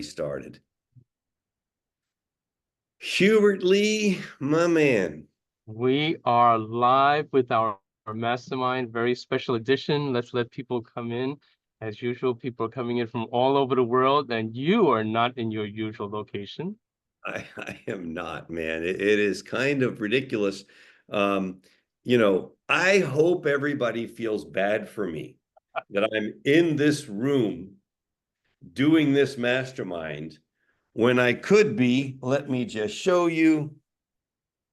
Started. Hubert Lee, my man. We are live with our mastermind, very special edition. Let's let people come in. As usual, people are coming in from all over the world, and you are not in your usual location. I am not, man. It is kind of ridiculous. I hope everybody feels bad for me that I'm in this room doing this mastermind when I could be, let me just show you,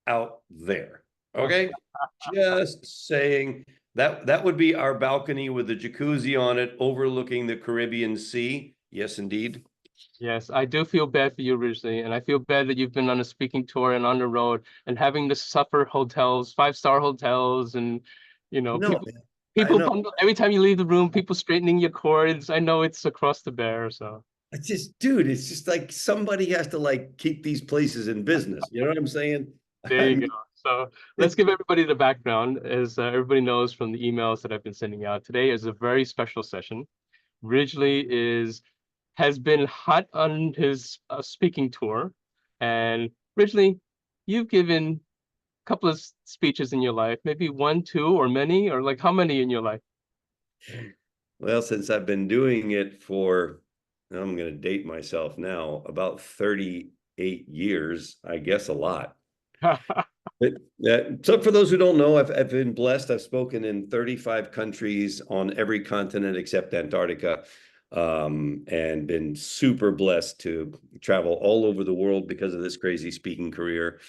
out there. Okay? Just saying that would be our balcony with a jacuzzi on it overlooking the Caribbean Sea. Yes, indeed. Yes, I do feel bad for you originally, and I feel bad that you've been on a speaking tour and on the road and having to suffer hotels, five-star hotels, and No, people man. I people know. bundle every time you leave the room, people straightening your cords. I know it's across the bear, so It's just, dude, it's just like somebody has to like keep these places in business. You know what I'm saying? there you I'm, go. So let's give everybody the background. As everybody knows from the emails that I've been sending out, today is a very special session. Ridgely has been hot on his speaking tour, and Ridgely, you've given a couple of speeches in your life, maybe one, two, or many, or like how many in your life? well, since I've been doing it for, I'm going to date myself now, about 38 years, I guess a lot. But, so for those who don't know, I've been blessed. I've spoken in 35 countries on every continent except Antarctica, and been super blessed to travel all over the world because of this crazy speaking career.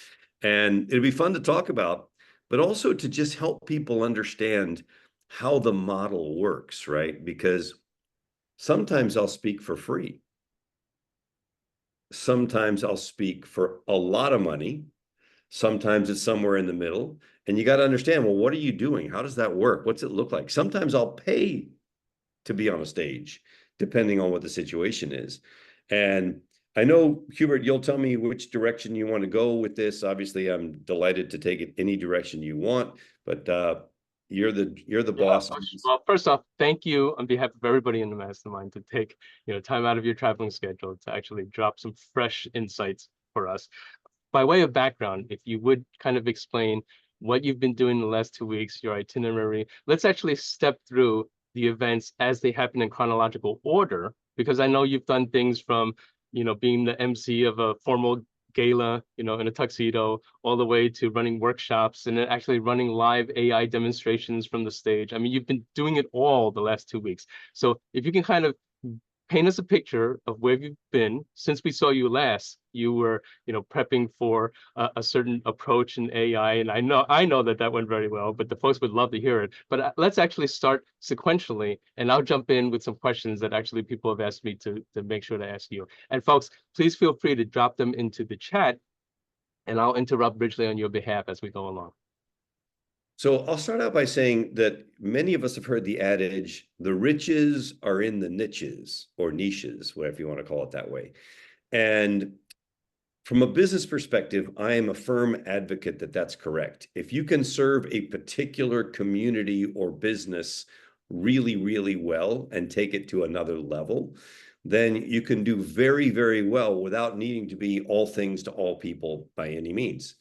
And it'd be fun to talk about, but also to just help people understand how the model works, right? Because sometimes I'll speak for free. Sometimes I'll speak for a lot of money. Sometimes it's somewhere in the middle. And you got to understand, well, what are you doing? How does that work? What's it look like? Sometimes I'll pay to be on a stage, depending on what the situation is. And I know, Hubert, you'll tell me which direction you want to go with this. Obviously, I'm delighted to take it any direction you want, but you're the Yeah, boss. well, first off, thank you on behalf of everybody in the mastermind to take, time out of your traveling schedule to actually drop some fresh insights for us. By way of background, if you would kind of explain what you've been doing the last 2 weeks, your itinerary, let's actually step through the events as they happen in chronological order, because I know you've done things from, being the MC of a formal gala, in a tuxedo, all the way to running workshops and then actually running live AI demonstrations from the stage. I mean, you've been doing it all the last 2 weeks. So if you can kind of paint us a picture of where you've been since we saw you last. You were, prepping for a certain approach in AI, and I know that went very well. But the folks would love to hear it. But let's actually start sequentially, and I'll jump in with some questions that actually people have asked me to make sure to ask you. And folks, please feel free to drop them into the chat, and I'll interrupt Ridgely on your behalf as we go along. So I'll start out by saying that many of us have heard the adage, the riches are in the niches or niches, whatever you want to call it that way. And from a business perspective, I am a firm advocate that that's correct. If you can serve a particular community or business really, really well and take it to another level, then you can do very, very well without needing to be all things to all people by any means.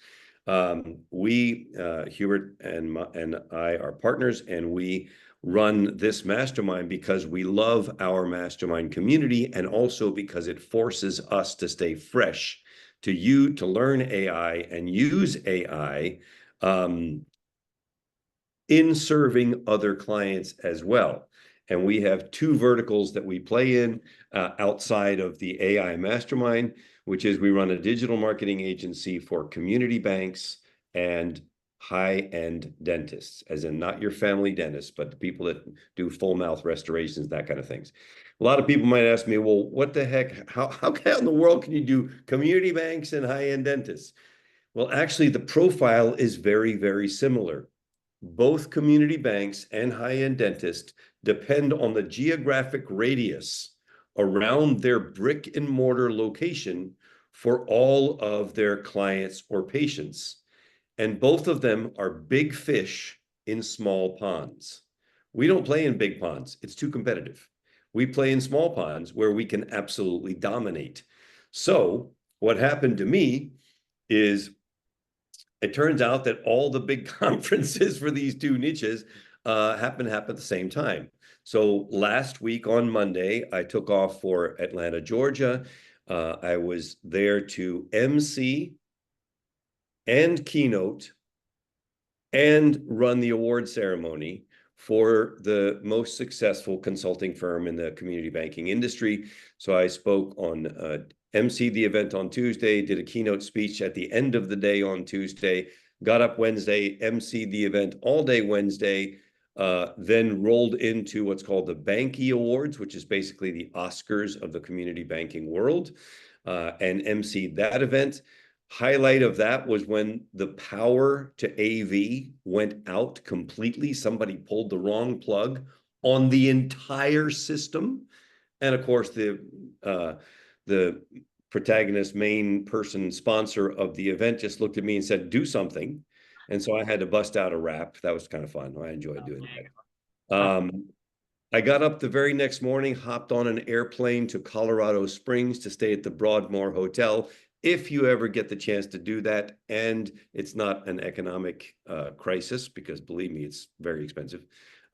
Hubert and I are partners, and we run this mastermind because we love our mastermind community and also because it forces us to stay fresh, to learn AI and use AI in serving other clients as well. And we have two verticals that we play in outside of the AI mastermind, which is we run a digital marketing agency for community banks and high-end dentists, as in not your family dentist, but the people that do full mouth restorations, that kind of things. A lot of people might ask me, well, what the heck? How in the world can you do community banks and high-end dentists? Well, actually, the profile is very, very similar. Both community banks and high-end dentists depend on the geographic radius around their brick and mortar location for all of their clients or patients. And both of them are big fish in small ponds. We don't play in big ponds. It's too competitive. We play in small ponds where we can absolutely dominate. So what happened to me is it turns out that all the big conferences for these two niches happen at the same time. So last week on Monday, I took off for Atlanta, Georgia. I was there to MC and keynote and run the award ceremony for the most successful consulting firm in the community banking industry. So I spoke on MC the event on Tuesday, did a keynote speech at the end of the day on Tuesday, got up Wednesday, MC the event all day Wednesday, then rolled into what's called the Banky Awards, which is basically the Oscars of the community banking world, and MC'd that event. Highlight of that was when the power to AV went out completely. Somebody pulled the wrong plug on the entire system. And of course, the protagonist, main person, sponsor of the event just looked at me and said, do something. And so I had to bust out a rap. That was kind of fun. I enjoyed doing that. I got up the very next morning, hopped on an airplane to Colorado Springs to stay at the Broadmoor Hotel. If you ever get the chance to do that, and it's not an economic crisis, because believe me, it's very expensive.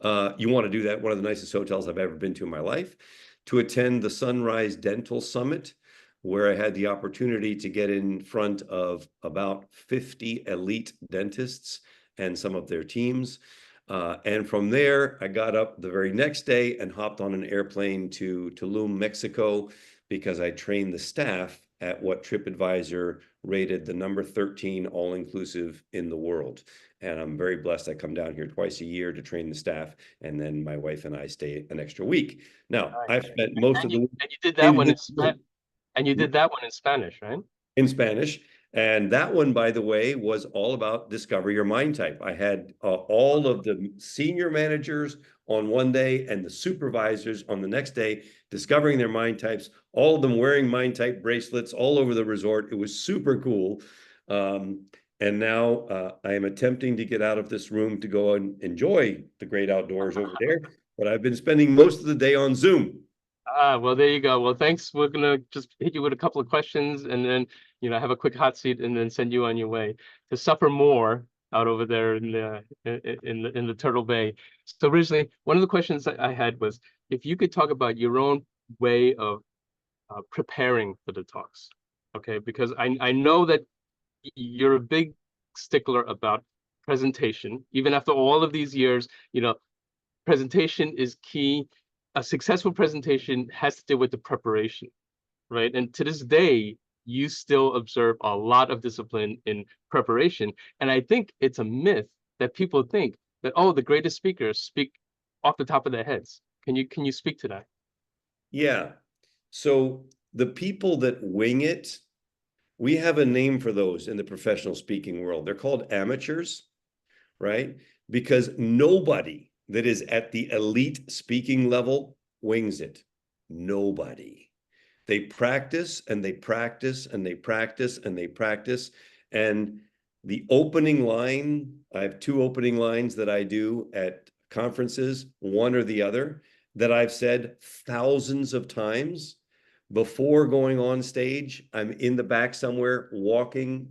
You want to do that. One of the nicest hotels I've ever been to in my life, to attend the Sunrise Dental Summit, where I had the opportunity to get in front of about 50 elite dentists and some of their teams. And from there, I got up the very next day and hopped on an airplane to Tulum, Mexico, because I trained the staff at what TripAdvisor rated the number 13 all-inclusive in the world. And I'm very blessed. I come down here twice a year to train the staff, and then my wife and I stay an extra week. Now, I've spent most of the week and you did that one in and you did that one in Spanish, right? In Spanish. And that one, by the way, was all about discover your mind type. I had all of the senior managers on one day and the supervisors on the next day discovering their mind types, all of them wearing mind type bracelets all over the resort. It was super cool. And now I am attempting to get out of this room to go and enjoy the great outdoors over there. But I've been spending most of the day on Zoom. Well, there you go. Well, thanks. We're gonna just hit you with a couple of questions, and then have a quick hot seat, and then send you on your way to suffer more out over there in the Turtle Bay. So originally, one of the questions that I had was if you could talk about your own way of preparing for the talks, okay? Because I know that you're a big stickler about presentation, even after all of these years. Presentation is key. A successful presentation has to do with the preparation, right? And to this day, you still observe a lot of discipline in preparation. And I think it's a myth that people think that, oh, the greatest speakers speak off the top of their heads. Can you speak to that? Yeah. So the people that wing it, we have a name for those in the professional speaking world. They're called amateurs, right? Because nobody that is at the elite speaking level wings it. Nobody. They practice and they practice and they practice and they practice. And the opening line, I have two opening lines that I do at conferences, one or the other, that I've said thousands of times before going on stage. I'm in the back somewhere walking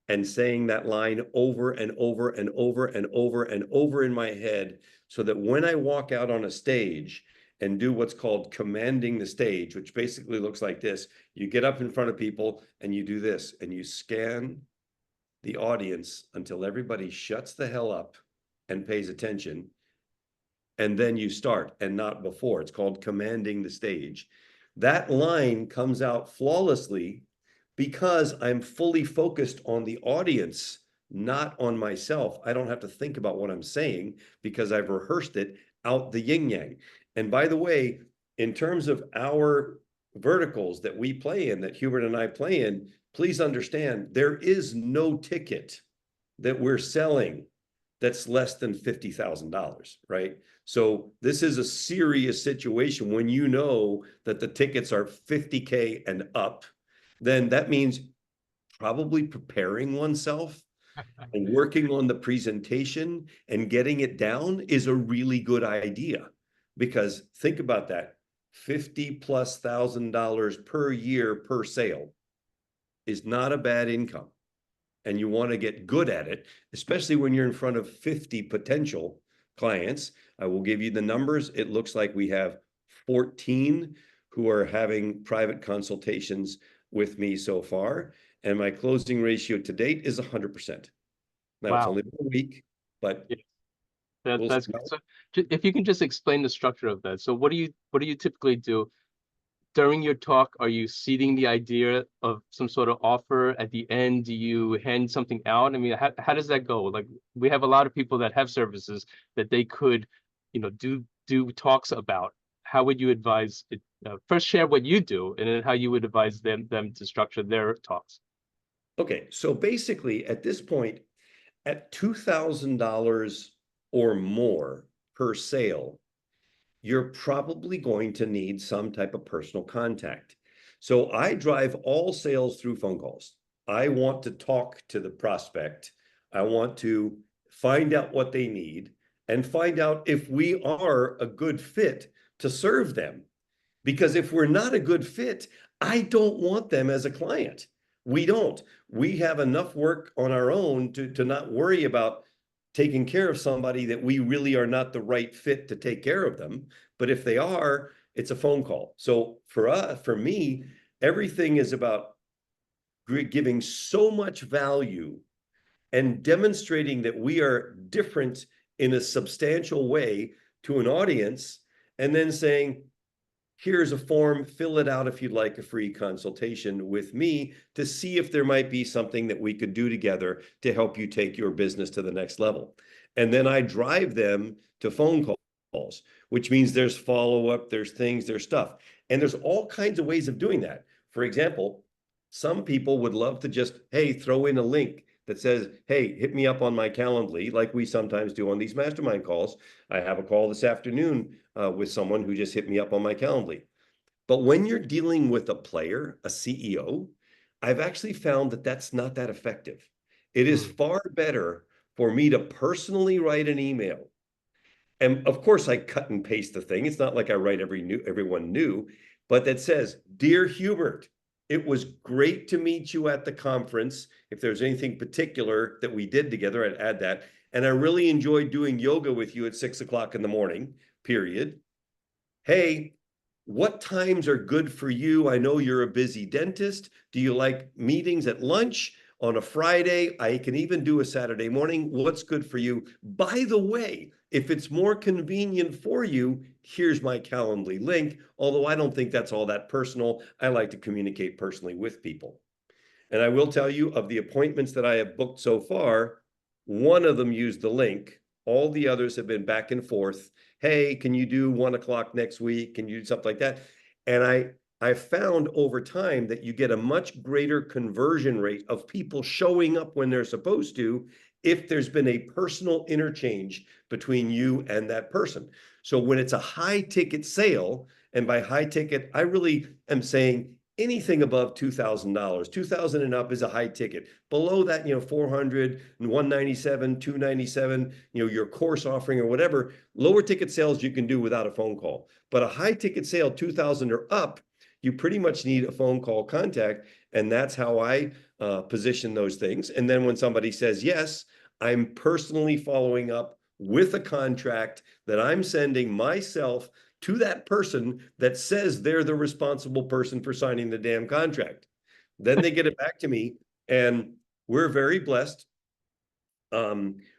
and saying that line over and over and over and over and over in my head, so that when I walk out on a stage and do what's called commanding the stage, which basically looks like this, you get up in front of people and you do this, and you scan the audience until everybody shuts the hell up and pays attention. And then you start, and not before. It's called commanding the stage. That line comes out flawlessly because I'm fully focused on the audience, not on myself. I don't have to think about what I'm saying because I've rehearsed it out the yin yang. And by the way, in terms of our verticals that we play in, that Hubert and I play in, please understand there is no ticket that we're selling that's less than $50,000, right? So this is a serious situation. When you know that the tickets are 50K and up, then that means probably preparing oneself and working on the presentation and getting it down is a really good idea. Because think about that. $50,000+ per year per sale is not a bad income. And you want to get good at it, especially when you're in front of 50 potential clients. I will give you the numbers. It looks like we have 14 who are having private consultations with me so far. And my closing ratio to date is 100%. Now, it's Wow. only been a week, but Yeah, we'll see. that's great. So if you can just explain the structure of that. So what do you typically do during your talk? Are you seeding the idea of some sort of offer at the end? Do you hand something out? I mean, how does that go? Like, we have a lot of people that have services that they could, do talks about. How would you advise it? First, share what you do, and then how you would advise them to structure their talks. Okay, so basically at this point, at $2,000 or more per sale, you're probably going to need some type of personal contact. So I drive all sales through phone calls. I want to talk to the prospect. I want to find out what they need and find out if we are a good fit to serve them. Because if we're not a good fit, I don't want them as a client. We don't. We have enough work on our own to not worry about taking care of somebody that we really are not the right fit to take care of them. But if they are, it's a phone call. So for me, everything is about giving so much value and demonstrating that we are different in a substantial way to an audience, and then saying, here's a form, fill it out if you'd like a free consultation with me to see if there might be something that we could do together to help you take your business to the next level. And then I drive them to phone calls, which means there's follow-up, there's things, there's stuff. And there's all kinds of ways of doing that. For example, some people would love to just, hey, throw in a link that says, hey, hit me up on my Calendly, like we sometimes do on these mastermind calls. I have a call this afternoon with someone who just hit me up on my Calendly. But when you're dealing with a player, a CEO, I've actually found that that's not that effective. It is Mm. far better for me to personally write an email. And of course, I cut and paste the thing. It's not like I write everyone new, but that says, Dear Hubert, it was great to meet you at the conference. If there's anything particular that we did together, I'd add that. And I really enjoyed doing yoga with you at 6 o'clock in the morning, period. Hey, what times are good for you? I know you're a busy dentist. Do you like meetings at lunch on a Friday? I can even do a Saturday morning. What's good for you? By the way, if it's more convenient for you, here's my Calendly link. Although I don't think that's all that personal. I like to communicate personally with people. And I will tell you, of the appointments that I have booked so far, one of them used the link. All the others have been back and forth. Hey, can you do 1 o'clock next week? Can you do something like that? And I found over time that you get a much greater conversion rate of people showing up when they're supposed to if there's been a personal interchange between you and that person. So when it's a high ticket sale, and by high ticket, I really am saying anything above $2,000, 2,000 and up is a high ticket. Below that, 400 and 197, 297, your course offering or whatever, lower ticket sales you can do without a phone call. But a high ticket sale, 2,000 or up, you pretty much need a phone call contact. And that's how I position those things. And then when somebody says yes, I'm personally following up with a contract that I'm sending myself to that person that says they're the responsible person for signing the damn contract. Then they get it back to me, and we're very blessed.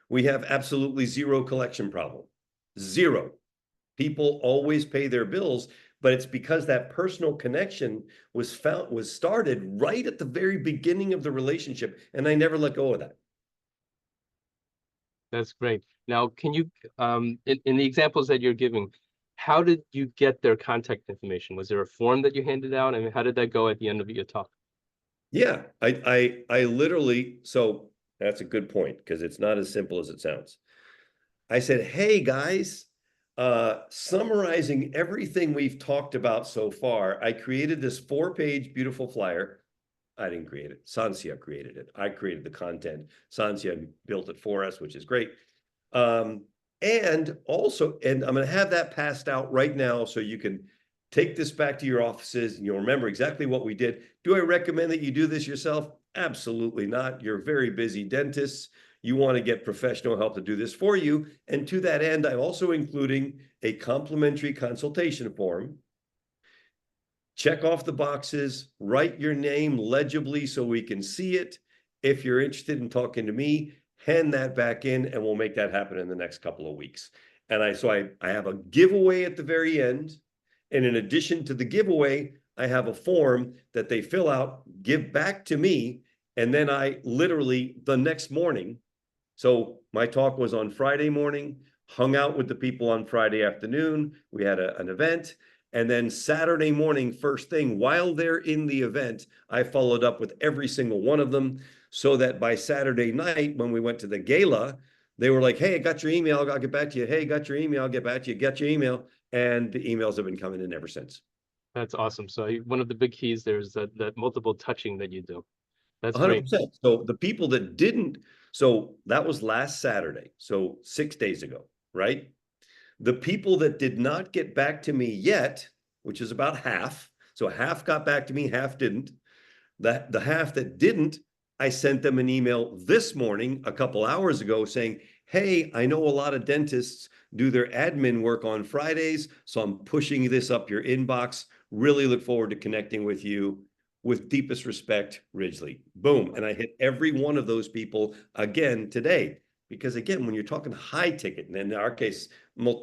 We have absolutely zero collection problem. Zero. People always pay their bills, but it's because that personal connection was started right at the very beginning of the relationship, and I never let go of that. That's great. Now, can you, in the examples that you're giving, how did you get their contact information? Was there a form that you handed out? I mean, how did that go at the end of your talk? Yeah, I literally, so that's a good point because it's not as simple as it sounds. I said, hey guys, summarizing everything we've talked about so far, I created this 4-page beautiful flyer. I didn't create it. Sansia created it. I created the content. Sansia built it for us, which is great. And I'm going to have that passed out right now so you can Take this back to your offices and you'll remember exactly what we did. Do I recommend that you do this yourself? Absolutely not. You're very busy dentists. You want to get professional help to do this for you. And to that end, I'm also including a complimentary consultation form. Check off the boxes, write your name legibly so we can see it. If you're interested in talking to me, hand that back in and we'll make that happen in the next couple of weeks. And I have a giveaway at the very end. And in addition to the giveaway, I have a form that they fill out, give back to me. And then I literally the next morning, so my talk was on Friday morning, hung out with the people on Friday afternoon. We had an event. And then Saturday morning, first thing, while they're in the event, I followed up with every single one of them so that by Saturday night, when we went to the gala, they were like, hey, I got your email. I'll get back to you. Hey, got your email. I'll get back to you. Get your email. And the emails have been coming in ever since. That's awesome. So one of the big keys there is that multiple touching that you do. That's great. 100%. So the people that didn't, so that was last Saturday. So 6 days ago, right? The people that did not get back to me yet, which is about half, so half got back to me, half didn't. The half that didn't, I sent them an email this morning, a couple hours ago, saying, hey, I know a lot of dentists do their admin work on Fridays, so I'm pushing this up your inbox. Really look forward to connecting with you. With deepest respect, Ridgely. Boom. And I hit every one of those people again today. Because again, when you're talking high ticket, and in our case,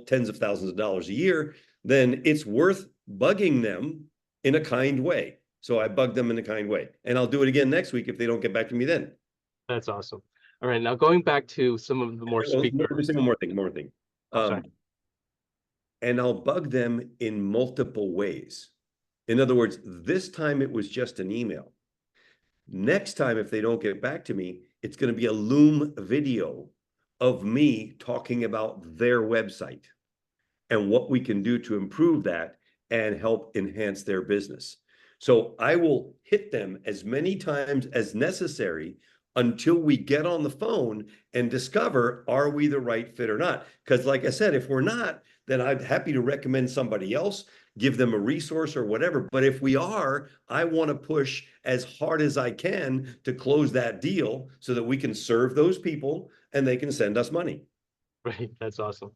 tens of thousands of dollars a year, then it's worth bugging them in a kind way. So I bug them in a kind way. And I'll do it again next week if they don't get back to me then. That's awesome. All right, now going back to some of the more speakers. Let me say one more thing. Oh, sorry. And I'll bug them in multiple ways. In other words, this time it was just an email. Next time, if they don't get back to me, it's going to be a Loom video of me talking about their website and what we can do to improve that and help enhance their business. So I will hit them as many times as necessary until we get on the phone and discover, are we the right fit or not? Because like I said, if we're not, then I'm happy to recommend somebody else, give them a resource or whatever. But if we are, I want to push as hard as I can to close that deal so that we can serve those people and they can send us money. Right, that's awesome.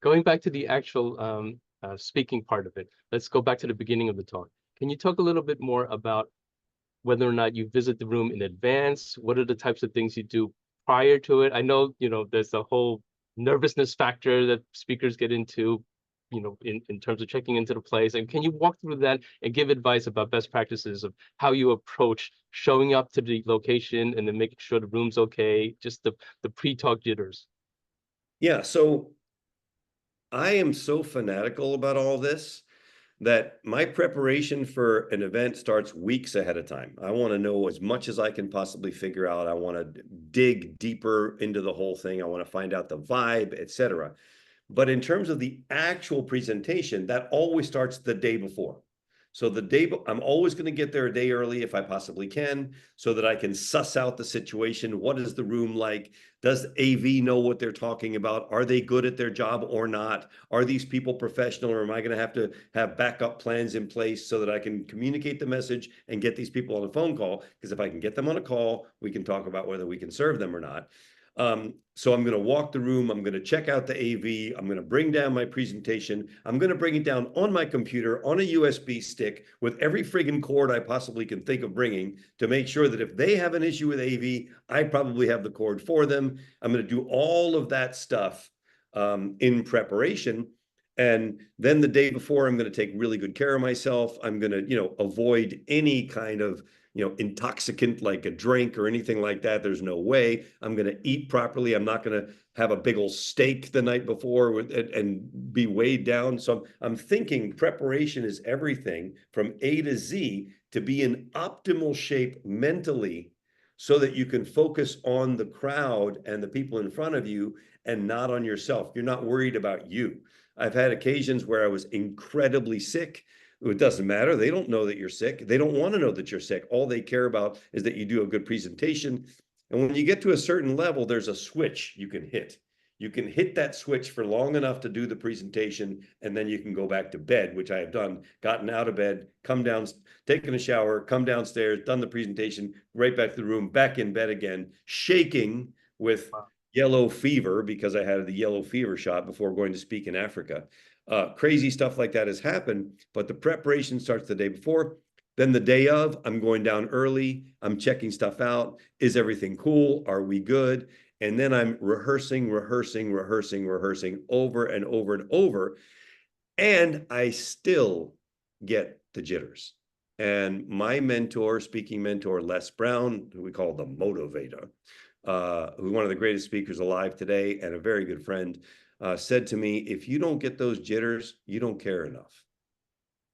Going back to the actual speaking part of it, let's go back to the beginning of the talk. Can you talk a little bit more about whether or not you visit the room in advance? What are the types of things you do prior to it? I know, there's the whole nervousness factor that speakers get into, in terms of checking into the place. And can you walk through that and give advice about best practices of how you approach showing up to the location and then making sure the room's okay, just the pre-talk jitters? Yeah, so I am so fanatical about all this that my preparation for an event starts weeks ahead of time. I want to know as much as I can possibly figure out. I want to dig deeper into the whole thing. I want to find out the vibe, etc. But in terms of the actual presentation, that always starts the day before. So I'm always going to get there a day early if I possibly can, so that I can suss out the situation. What is the room like? Does AV know what they're talking about? Are they good at their job or not? Are these people professional, or am I going to have backup plans in place so that I can communicate the message and get these people on a phone call? Because if I can get them on a call, we can talk about whether we can serve them or not. So I'm going to walk the room. I'm going to check out the AV. I'm going to bring down my presentation. I'm going to bring it down on my computer on a USB stick with every friggin' cord I possibly can think of bringing to make sure that if they have an issue with AV, I probably have the cord for them. I'm going to do all of that stuff in preparation. And then the day before, I'm going to take really good care of myself. I'm going to, avoid any kind of intoxicant like a drink or anything like that. There's no way. I'm going to eat properly. I'm not going to have a big old steak the night before and be weighed down. So I'm thinking preparation is everything from A to Z to be in optimal shape mentally so that you can focus on the crowd and the people in front of you and not on yourself. You're not worried about you. I've had occasions where I was incredibly sick. It doesn't matter. They don't know that you're sick. They don't want to know that you're sick. All they care about is that you do a good presentation. And when you get to a certain level, there's a switch you can hit. You can hit that switch for long enough to do the presentation, and then you can go back to bed, which I have done, gotten out of bed, come down, taken a shower, come downstairs, done the presentation, right back to the room, back in bed again, shaking with yellow fever because I had the yellow fever shot before going to speak in Africa. Crazy stuff like that has happened, but the preparation starts the day before. Then the day of, I'm going down early. I'm checking stuff out. Is everything cool? Are we good? And then I'm rehearsing over and over and over. And I still get the jitters. And my mentor, speaking mentor, Les Brown, who we call the motivator, who's one of the greatest speakers alive today and a very good friend, said to me, if you don't get those jitters, you don't care enough.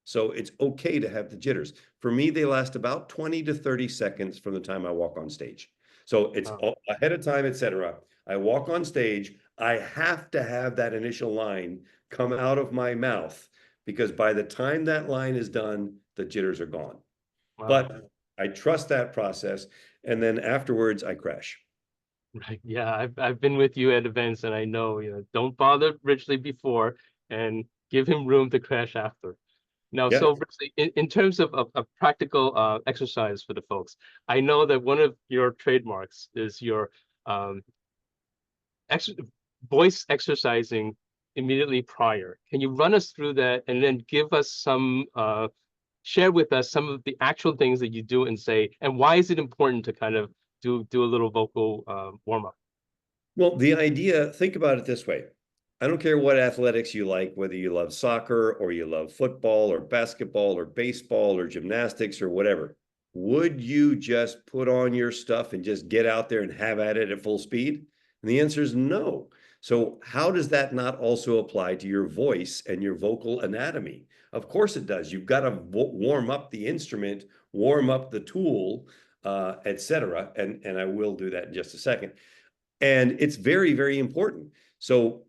So it's okay to have the jitters. For me, they last about 20 to 30 seconds from the time I walk on stage. So it's ahead of time, etc. I walk on stage. I have to have that initial line come out of my mouth because by the time that line is done, the jitters are gone. Wow. But I trust that process. And then afterwards, I crash. Right. Yeah, I've been with you at events, and I know, don't bother Ridgely before and give him room to crash after. Now, Yeah. so Ridgely, in terms of a practical exercise for the folks, I know that one of your trademarks is your voice exercising immediately prior. Can you run us through that and then give us some, share with us some of the actual things that you do and say, and why is it important to kind of do a little vocal warm up? Well, the idea, think about it this way. I don't care what athletics you like, whether you love soccer or you love football or basketball or baseball or gymnastics or whatever. Would you just put on your stuff and just get out there and have at it at full speed? And the answer is no. So how does that not also apply to your voice and your vocal anatomy? Of course it does. You've got to warm up the instrument, warm up the tool, etc. And I will do that in just a second. And it's very, very important. So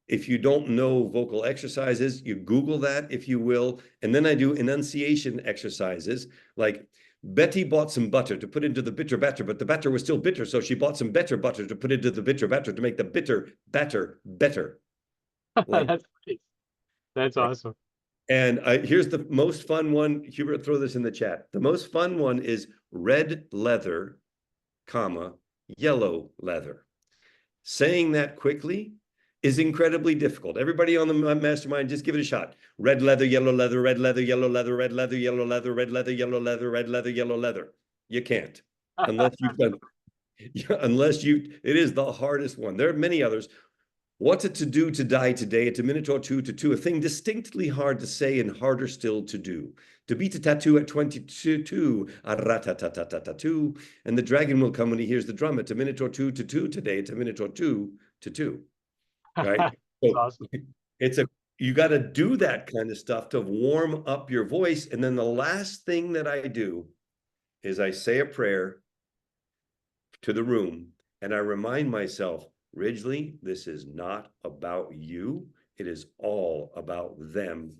if you don't know vocal exercises, you Google that, if you will. And then I do enunciation exercises like Betty bought some butter to put into the bitter batter, but the batter was still bitter. So she bought some better butter to put into the bitter batter to make the bitter batter better. Like, That's great. That's awesome. and here's the most fun one. Hubert, throw this in the chat. The most fun one is red leather, comma, yellow leather. Saying that quickly is incredibly difficult. Everybody on the mastermind, just give it a shot. Red leather, yellow leather, red leather, yellow leather, red leather, yellow leather, red leather, yellow leather, red leather, yellow leather. You can't unless you've done, it is the hardest one. There are many others. What's it to do to die today? It's a minute or two to two, a thing distinctly hard to say and harder still to do. To beat a tattoo at 22, a rat-a-tat-tat-tat-tat-two, and the dragon will come when he hears the drum. It's a minute or two to two today. It's a minute or two to two, right? So Awesome. you got to do that kind of stuff to warm up your voice. And then the last thing that I do is I say a prayer to the room and I remind myself, Ridgely, this is not about you. It is all about them.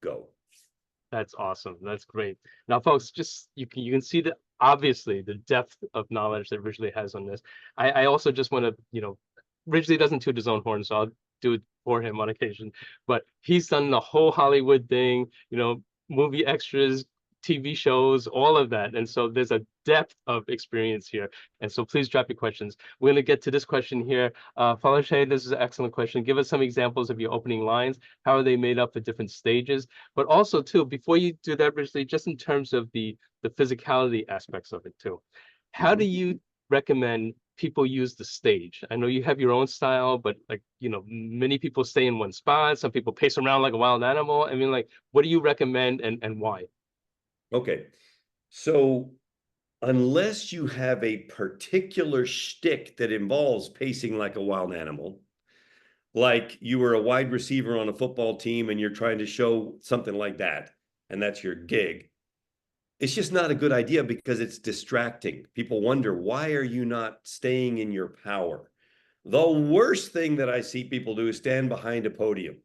Go. That's awesome. That's great. Now, folks, just you can see that obviously the depth of knowledge that Ridgely has on this. I also just want to, Ridgely doesn't toot his own horn, so I'll do it for him on occasion. But he's done the whole Hollywood thing, movie extras, TV shows, all of that. And so there's a depth of experience here. And so please drop your questions. We're going to get to this question here. Falashay, this is an excellent question. Give us some examples of your opening lines. How are they made up for different stages? But also, too, before you do that, Ridgely, just in terms of the physicality aspects of it, too. How do you recommend people use the stage? I know you have your own style, but many people stay in one spot. Some people pace around like a wild animal. I mean, what do you recommend and why? Okay. So unless you have a particular shtick that involves pacing like a wild animal, like you were a wide receiver on a football team and you're trying to show something like that, and that's your gig, it's just not a good idea because it's distracting. People wonder, why are you not staying in your power? The worst thing that I see people do is stand behind a podium.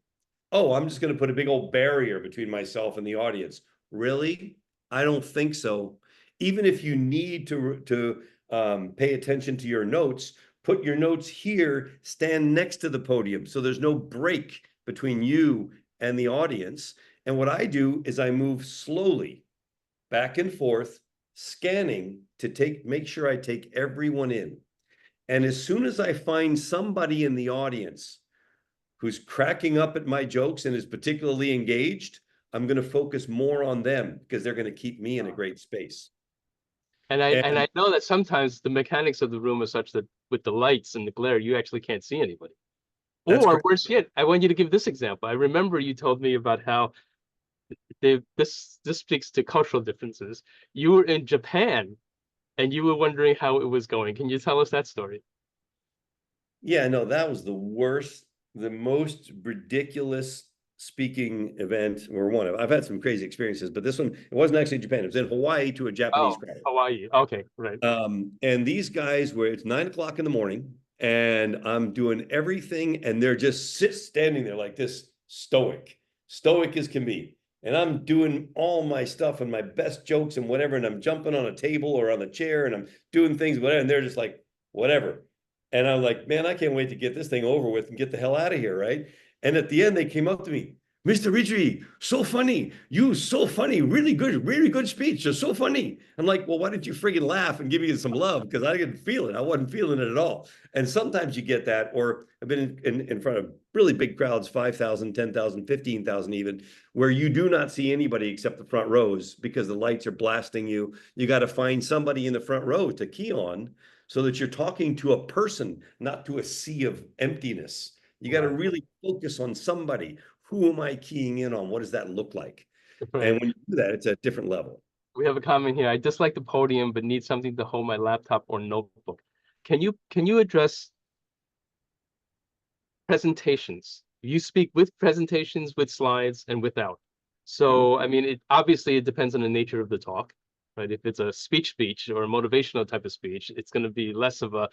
Oh, I'm just going to put a big old barrier between myself and the audience. Really? I don't think so. Even if you need to pay attention to your notes, put your notes here, stand next to the podium. So there's no break between you and the audience. And what I do is I move slowly back and forth, scanning to make sure I take everyone in. And as soon as I find somebody in the audience who's cracking up at my jokes and is particularly engaged, I'm going to focus more on them because they're going to keep me in a great space. And And I know that sometimes the mechanics of the room are such that with the lights and the glare, you actually can't see anybody. that's Or correct. worse yet, I want you to give this example. I remember you told me about how this speaks to cultural differences. You were in Japan and you were wondering how it was going. Can you tell us that story? Yeah, no, that was the worst, the most ridiculous speaking event, or one of. I've had some crazy experiences, but this one, it wasn't actually in Japan. It was in Hawaii to a Japanese Oh, crowd. Hawaii. Okay, right. And these guys were, it's 9 o'clock in the morning, and I'm doing everything, and they're just standing there like this, stoic as can be. And I'm doing all my stuff and my best jokes and whatever, and I'm jumping on a table or on a chair, and I'm doing things, whatever, and they're just like, whatever. And I'm like, man, I can't wait to get this thing over with and get the hell out of here, right? And at the end, they came up to me, Mr. Ritchie, so funny. You so funny. Really good speech. You're so funny. I'm like, well, why didn't you friggin' laugh and give me some love? Because I didn't feel it. I wasn't feeling it at all. And sometimes you get that, or I've been in front of really big crowds, 5,000, 10,000, 15,000 even, where you do not see anybody except the front rows because the lights are blasting you. You got to find somebody in the front row to key on so that you're talking to a person, not to a sea of emptiness. You got to Right, really focus on somebody. Who am I keying in on? What does that look like? right. And when you do that, it's a different level. We have a comment here. I dislike the podium, but need something to hold my laptop or notebook. Can you address presentations? You speak with presentations, with slides, and without. So, I mean, it depends on the nature of the talk, right? If it's a speech or a motivational type of speech, it's going to be less of a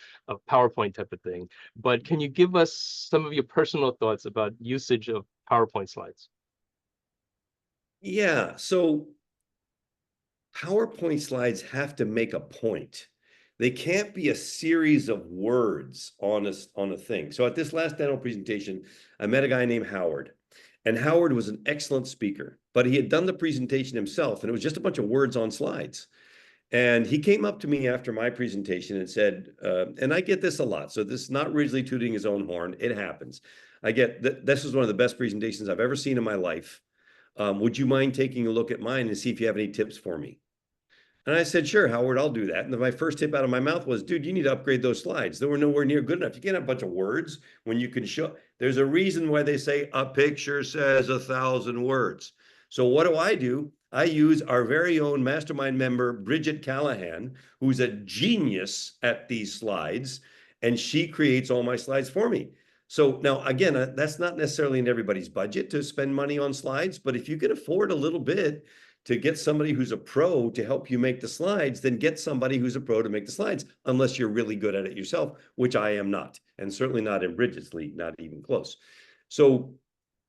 PowerPoint type of thing. But can you give us some of your personal thoughts about usage of PowerPoint slides? Yeah. So PowerPoint slides have to make a point. They can't be a series of words on a thing. So at this last dental presentation, I met a guy named Howard. And Howard was an excellent speaker, but he had done the presentation himself, and it was just a bunch of words on slides. And he came up to me after my presentation and said, and I get this a lot, so this is not Ridgely tooting his own horn. It happens. I get that this is one of the best presentations I've ever seen in my life. Would you mind taking a look at mine and see if you have any tips for me? And I said, sure, Howard, I'll do that. And then my first tip out of my mouth was, dude, you need to upgrade those slides. They were nowhere near good enough. You can't have a bunch of words when you can show. There's a reason why they say a picture says 1,000 words. So what do? I use our very own mastermind member, Bridget Callahan, who's a genius at these slides, and she creates all my slides for me. So now, again, that's not necessarily in everybody's budget to spend money on slides, but if you can afford a little bit, to get somebody who's a pro to help you make the slides, then get somebody who's a pro to make the slides, unless you're really good at it yourself, which I am not, and certainly not in Bridget's league, not even close. So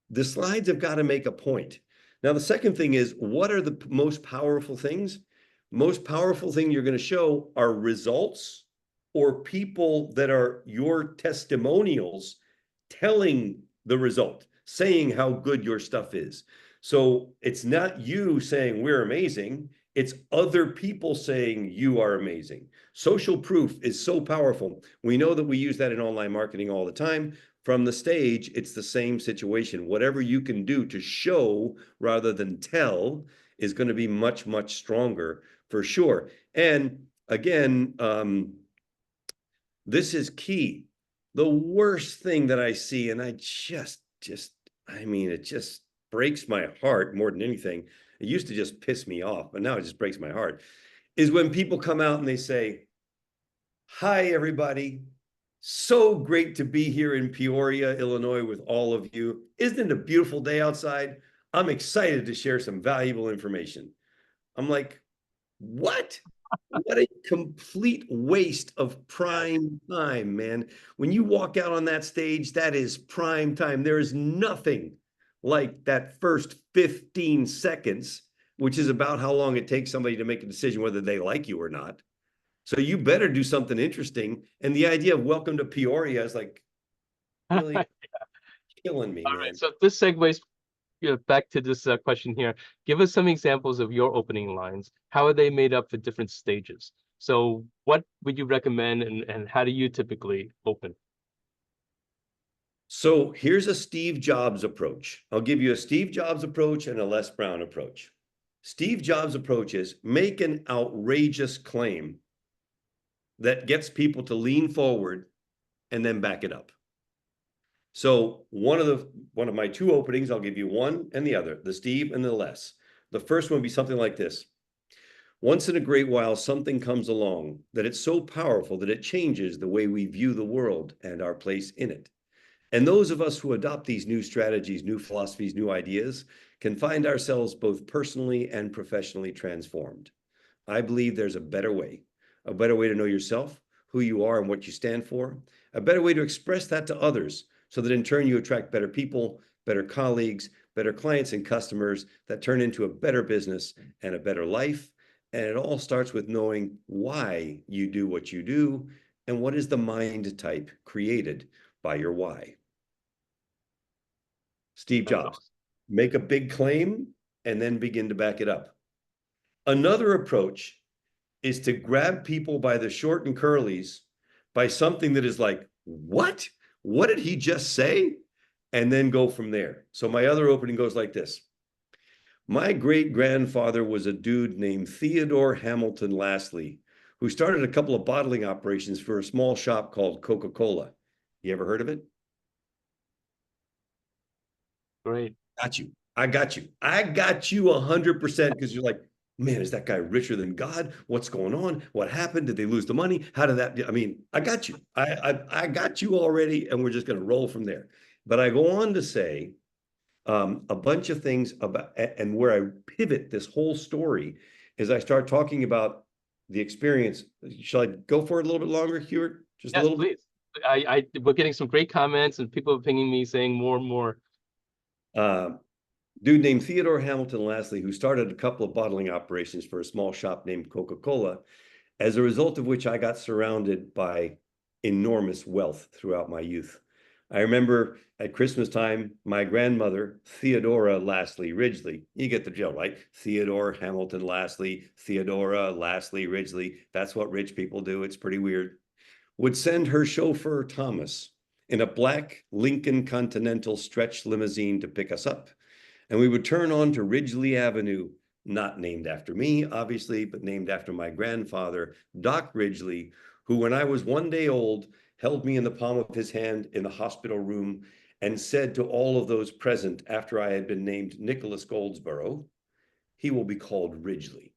the slides have got to make a point. Now, the second thing is, what are the most powerful things? Most powerful thing you're going to show are results or people that are your testimonials telling the result, saying how good your stuff is. So it's not you saying we're amazing, it's other people saying you are amazing. Social proof is so powerful. We know that we use that in online marketing all the time. From the stage, it's the same situation. Whatever you can do to show rather than tell is going to be much, much stronger for sure. And again, this is key. The worst thing that I see, and I I mean, it just breaks my heart more than anything. It used to just piss me off, but now it just breaks my heart, is when people come out and they say, hi, everybody. So great to be here in Peoria, Illinois, with all of you. Isn't it a beautiful day outside? I'm excited to share some valuable information. I'm like, what? What a complete waste of prime time, man. When you walk out on that stage, that is prime time. There is nothing like that first 15 seconds, which is about how long it takes somebody to make a decision whether they like you or not. So you better do something interesting. And the idea of welcome to Peoria is like really killing me, All right, man. so this segues back to this question here. Give us some examples of your opening lines. How are they made up for different stages? So what would you recommend and how do you typically open? So here's a Steve Jobs approach. I'll give you a Steve Jobs approach and a Les Brown approach. Steve Jobs' approach is make an outrageous claim that gets people to lean forward and then back it up. So one of my two openings, I'll give you one and the other, the Steve and the Les. The first one would be something like this. Once in a great while, something comes along that it's so powerful that it changes the way we view the world and our place in it. And those of us who adopt these new strategies, new philosophies, new ideas can find ourselves both personally and professionally transformed. I believe there's a better way to know yourself, who you are and what you stand for, a better way to express that to others so that in turn you attract better people, better colleagues, better clients and customers that turn into a better business and a better life. And it all starts with knowing why you do what you do and what is the mind type created by your why. Steve That's Jobs, awesome. make a big claim and then begin to back it up. Another approach is to grab people by the short and curlies by something that is like, what? What did he just say? And then go from there. So my other opening goes like this. My great grandfather was a dude named Theodore Hamilton Lastly, who started a couple of bottling operations for a small shop called Coca-Cola. You ever heard of it? Great. Got you. I got you. I got you 100% because you're like, man, is that guy richer than God? What's going on? What happened? Did they lose the money? How did that? I mean, I got you. I got you already, and we're just going to roll from there. But I go on to say a bunch of things about, and where I pivot this whole story is I start talking about the experience. Shall I go for it a little bit longer, Hubert? Just a Yes, little bit. please. We're getting some great comments and people are pinging me saying more and more. Uh, Dude named Theodore Hamilton Lastly, who started a couple of bottling operations for a small shop named Coca-Cola, as a result of which I got surrounded by enormous wealth throughout my youth. I remember at Christmas time, my grandmother, Theodora Lastly Ridgely, you get the drill, right? Theodore Hamilton Lastly, Theodora Lastly Ridgely. That's what rich people do. It's pretty weird. Would send her chauffeur, Thomas, in a black Lincoln Continental stretch limousine to pick us up, and we would turn on to Ridgely Avenue, not named after me, obviously, but named after my grandfather, Doc Ridgely, who, when I was 1 day old, held me in the palm of his hand in the hospital room and said to all of those present after I had been named Nicholas Goldsborough, he will be called Ridgely.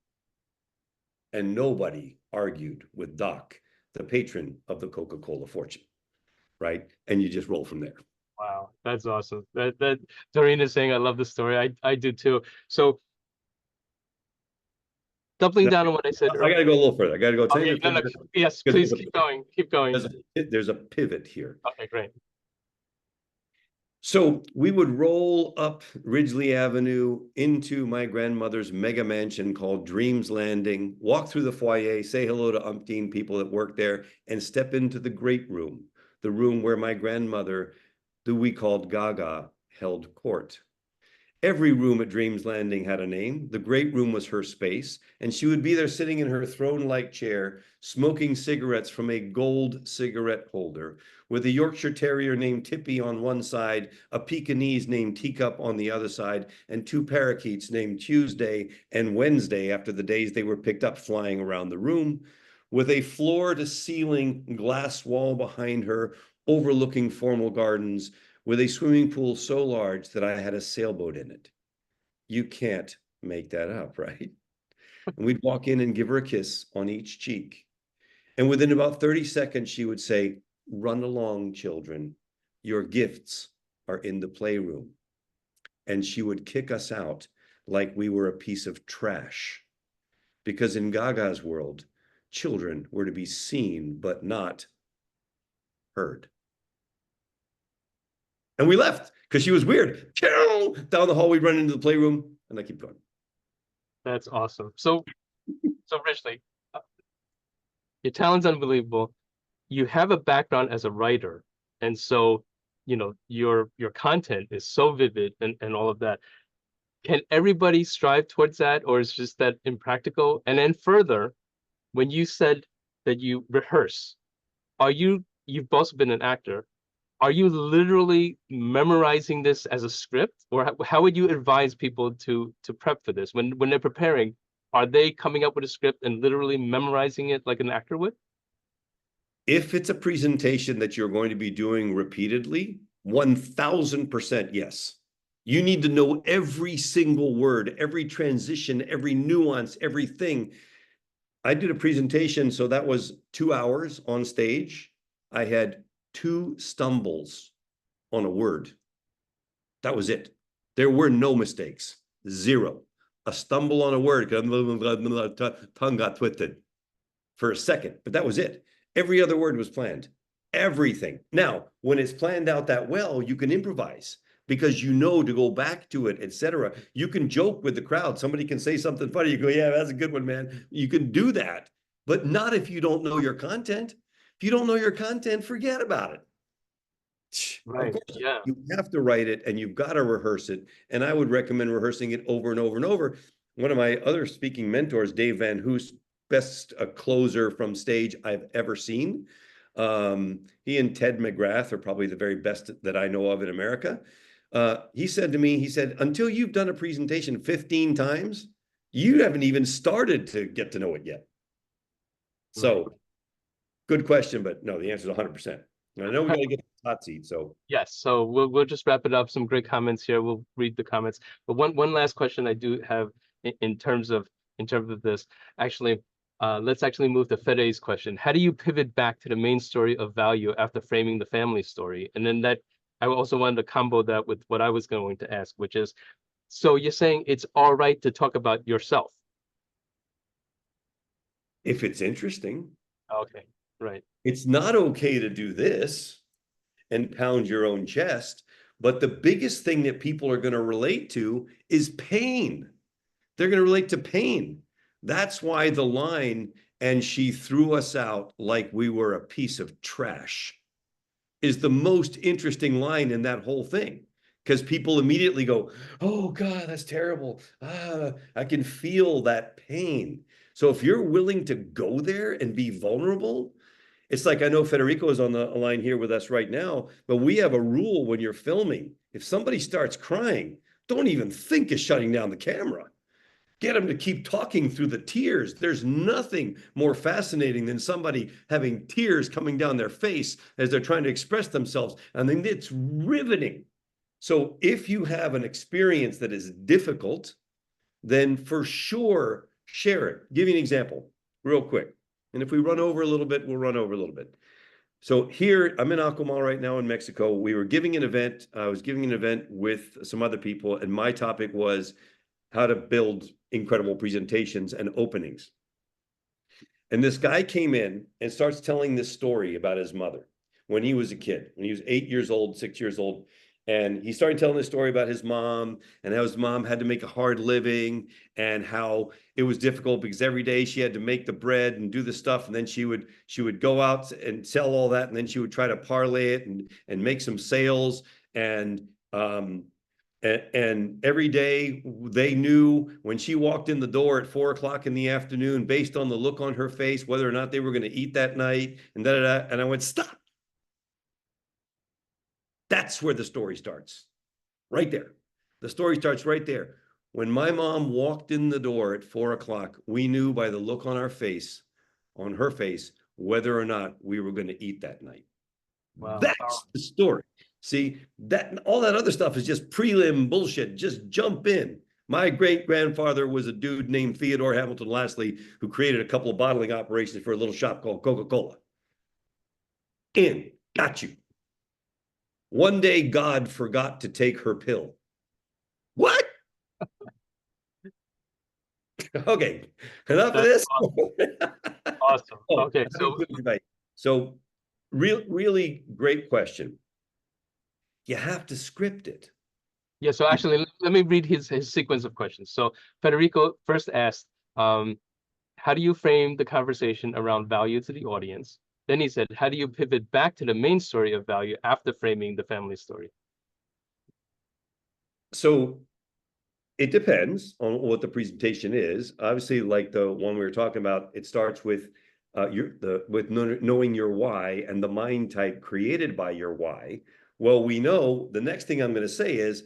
And nobody argued with Doc, the patron of the Coca-Cola fortune, right? And you just roll from there. Wow, that's awesome. That Doreen is saying I love the story. I do too. So doubling Now, down on what I said I got earlier. to go a little further. I got to go 10 Okay, minutes no, no, further yes, because please keep going. Keep going. there's a pivot here. Okay, great. So we would roll up Ridgely Avenue into my grandmother's mega mansion called Dreams Landing, walk through the foyer, say hello to umpteen people that work there, and step into the great room, the room where my grandmother, who we called Gaga, held court. Every room at Dreams Landing had a name. The great room was her space, and she would be there sitting in her throne-like chair, smoking cigarettes from a gold cigarette holder, with a Yorkshire Terrier named Tippy on one side, a Pekingese named Teacup on the other side, and two parakeets named Tuesday and Wednesday after the days they were picked up flying around the room, with a floor-to-ceiling glass wall behind her overlooking formal gardens, with a swimming pool so large that I had a sailboat in it. You can't make that up, right? And we'd walk in and give her a kiss on each cheek. And within about 30 seconds, she would say, run along, children. Your gifts are in the playroom. And she would kick us out like we were a piece of trash. Because in Gaga's world, children were to be seen, but not heard. And we left because she was weird. Down the hall, we run into the playroom, and I keep going. That's awesome. So Richly, Your talent's unbelievable. You have a background as a writer, and so your content is so vivid and all of that. Can everybody strive towards that, or is just that impractical? And then further, when you said that you rehearse, you've also been an actor. Are you literally memorizing this as a script, or how would you advise people to prep for this when they're preparing? Are they coming up with a script and literally memorizing it like an actor would? If it's a presentation that you're going to be doing repeatedly, 1000% yes. You need to know every single word, every transition, every nuance, everything. I did a presentation, so that was 2 hours on stage. I had 2 stumbles on a word. That was it. There were no mistakes. 0. A stumble on a word, tongue got twisted for a second, but that was it. Every other word was planned. Everything. Now, when it's planned out that well, you can improvise because you know to go back to it, etc. You can joke with the crowd. Somebody can say something funny. You go, yeah, that's a good one, man. You can do that, but not if you don't know your content. If you don't know your content, forget about it. Of Right. course, Yeah. you have to write it and you've got to rehearse it. And I would recommend rehearsing it over and over and over. One of my other speaking mentors, Dave Van Hoos, best closer from stage I've ever seen. He and Ted McGrath are probably the very best that I know of in America. He said to me, he said, until you've done a presentation 15 times, you haven't even started to get to know it yet. So Right. good question, but no, the answer is 100%. I know we got to get to the hot seat, so. Yes, so we'll just wrap it up. Some great comments here. We'll read the comments. But one last question I do have in terms of this. Actually, let's actually move to Fede's question. How do you pivot back to the main story of value after framing the family story? And then that I also wanted to combo that with what I was going to ask, which is, so you're saying it's all right to talk about yourself? If it's interesting. Okay, right. It's not okay to do this and pound your own chest. But the biggest thing that people are going to relate to is pain. They're going to relate to pain. That's why the line, and she threw us out like we were a piece of trash, is the most interesting line in that whole thing. Because people immediately go, oh, God, that's terrible. I can feel that pain. So if you're willing to go there and be vulnerable, it's like, I know Federico is on the line here with us right now, but we have a rule when you're filming. If somebody starts crying, don't even think of shutting down the camera. Get them to keep talking through the tears. There's nothing more fascinating than somebody having tears coming down their face as they're trying to express themselves. I mean, it's riveting. So if you have an experience that is difficult, then for sure, share it. Give you an example real quick. And if we run over a little bit, we'll run over a little bit. So here, I'm in Akumal right now in Mexico. We were giving an event. I was giving an event with some other people, and my topic was how to build incredible presentations and openings. And this guy came in and starts telling this story about his mother when he was a kid, when he was 8 years old, 6 years old. And he started telling this story about his mom and how his mom had to make a hard living and how it was difficult because every day she had to make the bread and do the stuff. And then she would go out and sell all that. And then she would try to parlay it and make some sales. And every day they knew when she walked in the door at 4 o'clock in the afternoon, based on the look on her face, whether or not they were going to eat that night. And and I went, stop. That's where the story starts, right there. The story starts right there. When my mom walked in the door at 4 o'clock, we knew by the look on her face, whether or not we were going to eat that night. Wow. That's the story. See, that all that other stuff is just prelim bullshit. Just jump in. My great-grandfather was a dude named Theodore Hamilton Lastly, who created a couple of bottling operations for a little shop called Coca-Cola. Got you. One day, God forgot to take her pill. What? Okay, enough of this. Awesome. Oh, Okay, so really great question. You have to script it. yeah, so actually, let me read his sequence of questions. So Federico first asked, how how do you frame the conversation around value to the audience? Then he said, how do you pivot back to the main story of value after framing the family story? So it depends on what the presentation is. Obviously, like the one we were talking about, it starts with knowing your why and the mind type created by your why. Well, we know the next thing I'm going to say is,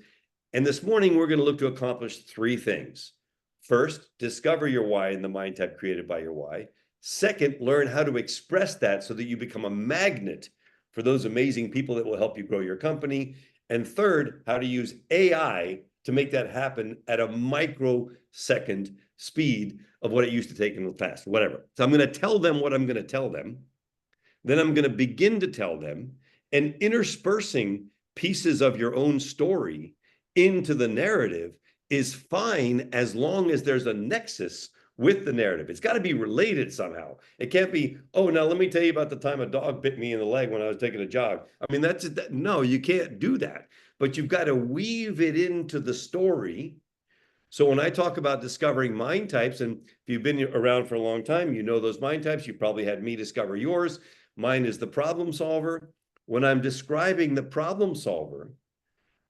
and this morning we're going to look to accomplish three things. First, discover your why and the mind type created by your why. Second, learn how to express that so that you become a magnet for those amazing people that will help you grow your company. And third, how to use AI to make that happen at a microsecond speed of what it used to take in the past, whatever. So I'm going to tell them what I'm going to tell them. Then I'm going to begin to tell them, and interspersing pieces of your own story into the narrative is fine as long as there's a nexus with the narrative. It's got to be related somehow. It can't be, oh, now let me tell you about the time a dog bit me in the leg when I was taking a jog. I mean, no, you can't do that. But you've got to weave it into the story. So when I talk about discovering mind types, and if you've been around for a long time, you know those mind types. You probably had me discover yours. Mine is the problem solver. When I'm describing the problem solver,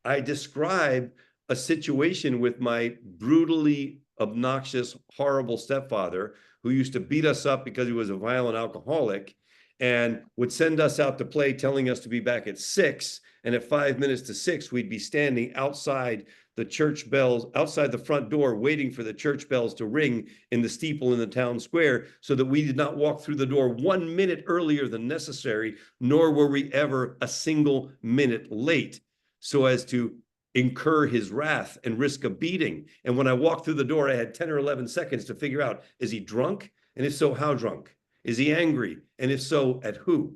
I describe a situation with my brutally obnoxious, horrible stepfather who used to beat us up because he was a violent alcoholic and would send us out to play, telling us to be back at 6. And at 5 minutes to 6, we'd be standing outside the church bells, outside the front door, waiting for the church bells to ring in the steeple in the town square, so that we did not walk through the door 1 minute earlier than necessary, nor were we ever a single minute late, so as to incur his wrath and risk a beating. And when I walked through the door, I had 10 or 11 seconds to figure out, is he drunk? And if so, how drunk? Is he angry? And if so, at who?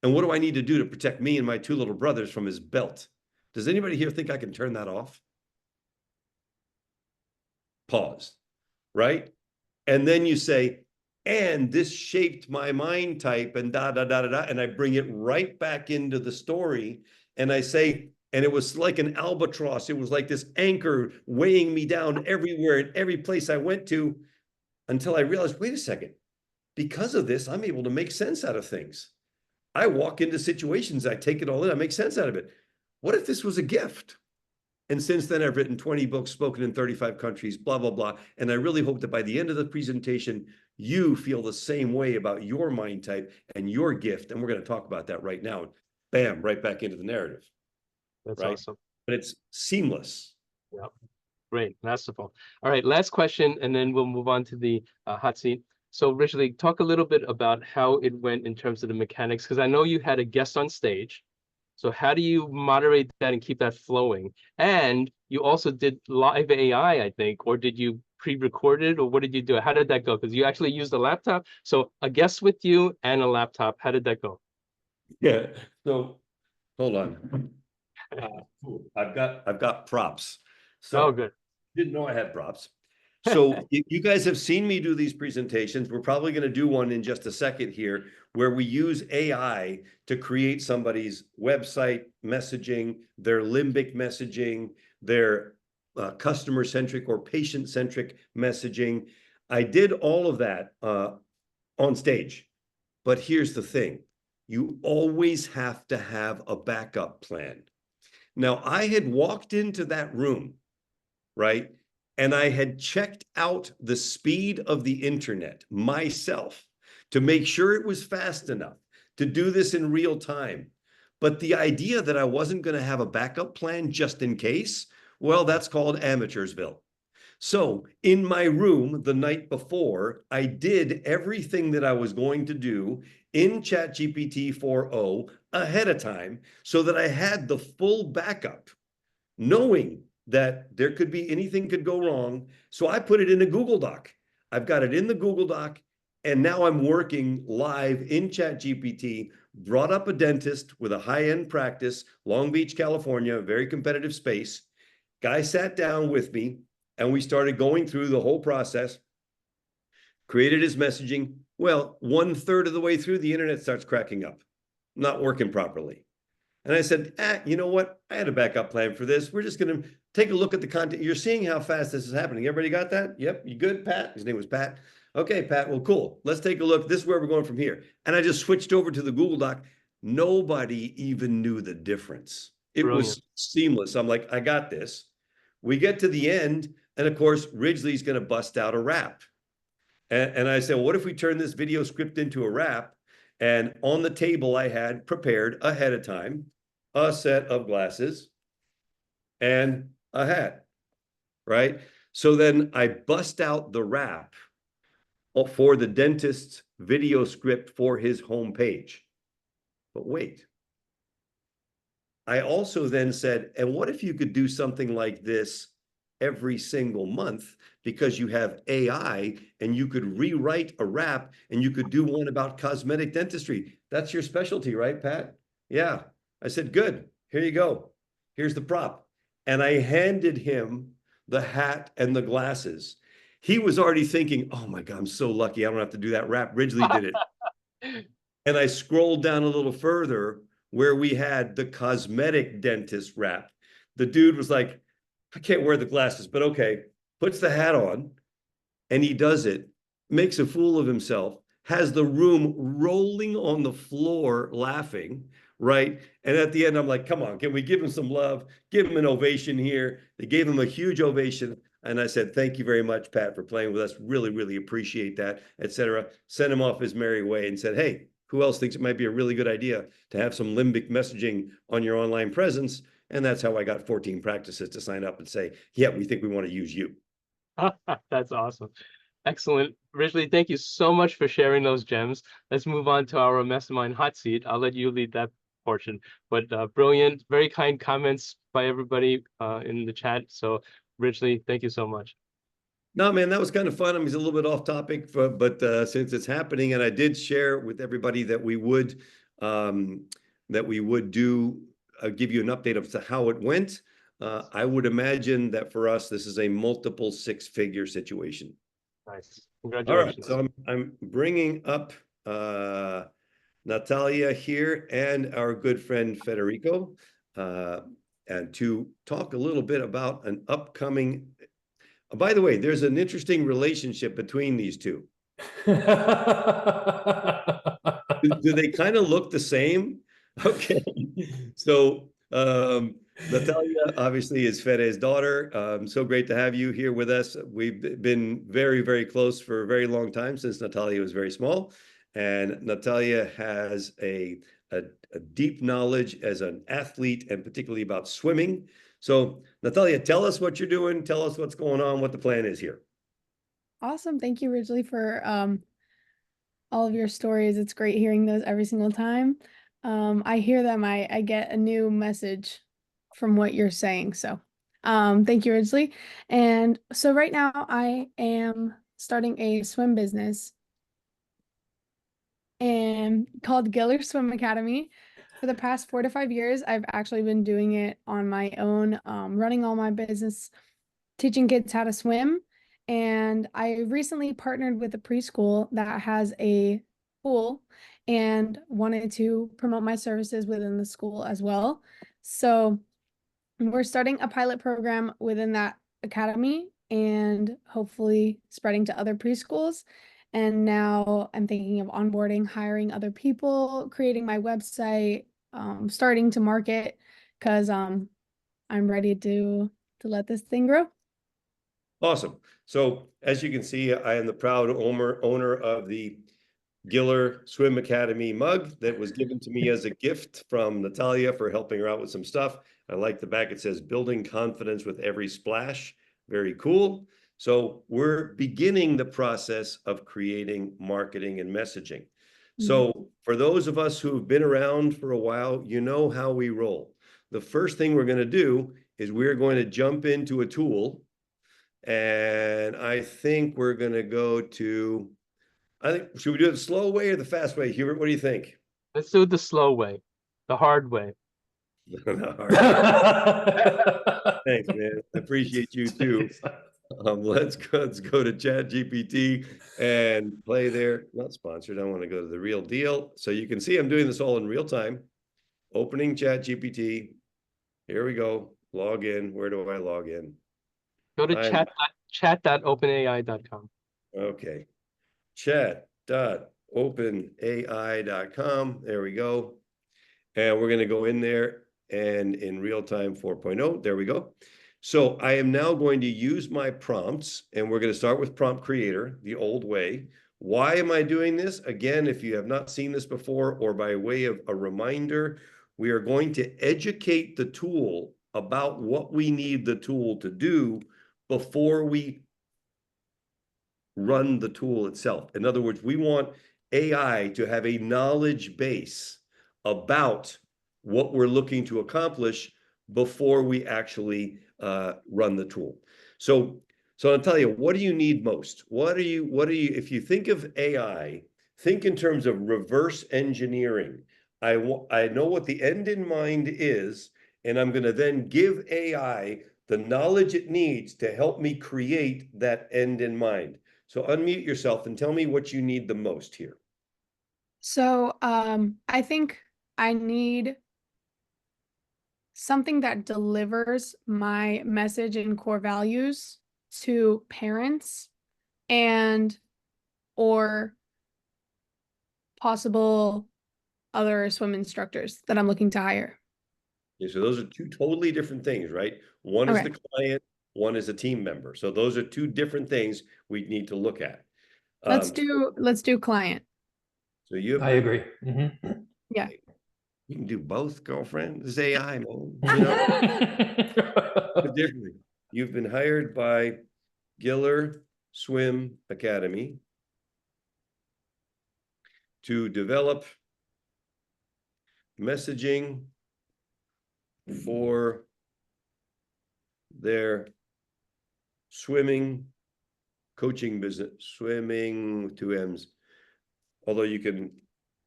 And what do I need to do to protect me and my 2 little brothers from his belt? Does anybody here think I can turn that off? Pause, right? And then you say, and this shaped my mind type and da, da, da, da, da. And I bring it right back into the story. And I say, and it was like an albatross. It was like this anchor weighing me down everywhere and every place I went to, until I realized, wait a second, because of this, I'm able to make sense out of things. I walk into situations, I take it all in, I make sense out of it. What if this was a gift? And since then, I've written 20 books, spoken in 35 countries, blah, blah, blah. And I really hope that by the end of the presentation, you feel the same way about your mind type and your gift. And we're going to talk about that right now. Bam, right back into the narrative. That's right? awesome. But it's seamless. Yeah, great, masterful. All right, last question, and then we'll move on to the hot seat. So, Richard, talk a little bit about how it went in terms of the mechanics, because I know you had a guest on stage. So how do you moderate that and keep that flowing? And you also did live AI, I think, or did you pre-record it, or what did you do? How did that go? Because you actually used a laptop. So a guest with you and a laptop. How did that go? Yeah. So hold on. I've got props. So Oh, good. didn't know I had props. So you guys have seen me do these presentations. We're probably going to do one in just a second here, where we use AI to create somebody's website messaging, their limbic messaging, their customer-centric or patient-centric messaging. I did all of that on stage. But here's the thing. You always have to have a backup plan. Now, I had walked into that room, right? And I had checked out the speed of the internet myself to make sure it was fast enough to do this in real time. But the idea that I wasn't going to have a backup plan just in case, well, that's called amateursville. So in my room the night before, I did everything that I was going to do in ChatGPT 4.0 ahead of time so that I had the full backup, knowing that there could be anything could go wrong. So I put it in a Google Doc. I've got it in the Google Doc, and now I'm working live in ChatGPT, brought up a dentist with a high-end practice, Long Beach, California, a very competitive space. Guy sat down with me, and we started going through the whole process, created his messaging. Well, 1/3 of the way through, the internet starts cracking up, not working properly. And I said, you know what? I had a backup plan for this. We're just going to take a look at the content. You're seeing how fast this is happening. Everybody got that? Yep. You good, Pat? His name was Pat. Okay, Pat, well, cool. Let's take a look. This is where we're going from here. And I just switched over to the Google Doc. Nobody even knew the difference. It Brilliant. was seamless. I'm like, I got this. We get to the end, and of course, Ridgely's going to bust out a rap. And I said, well, what if we turn this video script into a rap? And on the table, I had prepared ahead of time a set of glasses and a hat, right? So then I bust out the rap for the dentist's video script for his homepage. But wait, I also then said, and what if you could do something like this every single month because you have AI and you could rewrite a rap and you could do one about cosmetic dentistry? That's your specialty, right, Pat? Yeah. I said, good. Here you go. Here's the prop. And I handed him the hat and the glasses. He was already thinking, oh my God, I'm so lucky. I don't have to do that rap. Ridgely did it. And I scrolled down a little further where we had the cosmetic dentist rap. The dude was like, I can't wear the glasses, but okay, puts the hat on and he does it, makes a fool of himself, has the room rolling on the floor laughing, right? And at the end, I'm like, come on, can we give him some love? Give him an ovation here. They gave him a huge ovation. And I said, thank you very much, Pat, for playing with us. Really, really appreciate that, etc. Sent him off his merry way and said, hey, who else thinks it might be a really good idea to have some limbic messaging on your online presence? And that's how I got 14 practices to sign up and say, yeah, we think we want to use you. That's awesome. Excellent. Ridgely, thank you so much for sharing those gems. Let's move on to our mastermind hot seat. I'll let you lead that portion. But brilliant, very kind comments by everybody in the chat. So Ridgely, thank you so much. No, man, that was kind of fun. I mean, it's a little bit off topic, but since it's happening, and I did share with everybody that we would do give you an update of how it went. I would imagine that for us, this is a multiple six-figure situation. Nice. All right, Congratulations. so I'm bringing up Natalia here and our good friend Federico, and to talk a little bit about an upcoming. By the way, there's an interesting relationship between these two. Do they kind of look the same? Okay. So Natalia obviously is Fede's daughter. So great to have you here with us. We've been very, very close for a very long time since Natalia was very small. And Natalia has a deep knowledge as an athlete and particularly about swimming. So Natalia, tell us what you're doing. Tell us what's going on, what the plan is here. Awesome. Thank you, Ridgely, for all of your stories. It's great hearing those every single time. I hear them, I get a new message from what you're saying. So thank you, Ridgely. And so right now I am starting a swim business and called Giller Swim Academy. For the past 4 to 5 years, I've actually been doing it on my own, running all my business, teaching kids how to swim. And I recently partnered with a preschool that has a pool and wanted to promote my services within the school as well. So we're starting a pilot program within that academy and hopefully spreading to other preschools. And now I'm thinking of onboarding, hiring other people, creating my website, starting to market because I'm ready to let this thing grow. Awesome. So as you can see, I am the proud owner of the Giller Swim Academy mug that was given to me as a gift from Natalia for helping her out with some stuff. I like the back. It says building confidence with every splash. Very cool. So we're beginning the process of creating marketing and messaging. So for those of us who've been around for a while, you know how we roll. The first thing we're going to do is we're going to jump into a tool. And I think we're going to go to, should we do it the slow way or the fast way? Hubert, what do you think? Let's do it the slow way, the hard way. The hard way. Thanks, man. I appreciate you too. Let's go to ChatGPT and play there. Not sponsored. I want to go to the real deal. So you can see I'm doing this all in real time. Opening ChatGPT. Here we go. Log in. Where do I log in? Go to chat.openai.com. Okay. chat.openai.com. There we go. And we're going to go in there and in real time 4.0. There we go. So I am now going to use my prompts, and we're going to start with prompt creator, the old way. Why am I doing this? Again, if you have not seen this before, or by way of a reminder, we are going to educate the tool about what we need the tool to do before we run the tool itself. In other words, we want AI to have a knowledge base about what we're looking to accomplish before we actually run the tool. So I'll tell you, what do you need most? If you think of AI, think in terms of reverse engineering. I know what the end in mind is, and I'm going to then give AI the knowledge it needs to help me create that end in mind. So unmute yourself and tell me what you need the most here. So I think I need something that delivers my message and core values to parents and or possible other swim instructors that I'm looking to hire. Okay, so those are two totally different things, right? One is Okay. the client, one is a team member. So those are two different things we need to look at. Let's do client. So you have I agree. Yeah. You can do both, girlfriend. This is AI, man. You know, differently. You've been hired by Giller Swim Academy to develop messaging for their swimming coaching business. Swimming, two M's. Although you can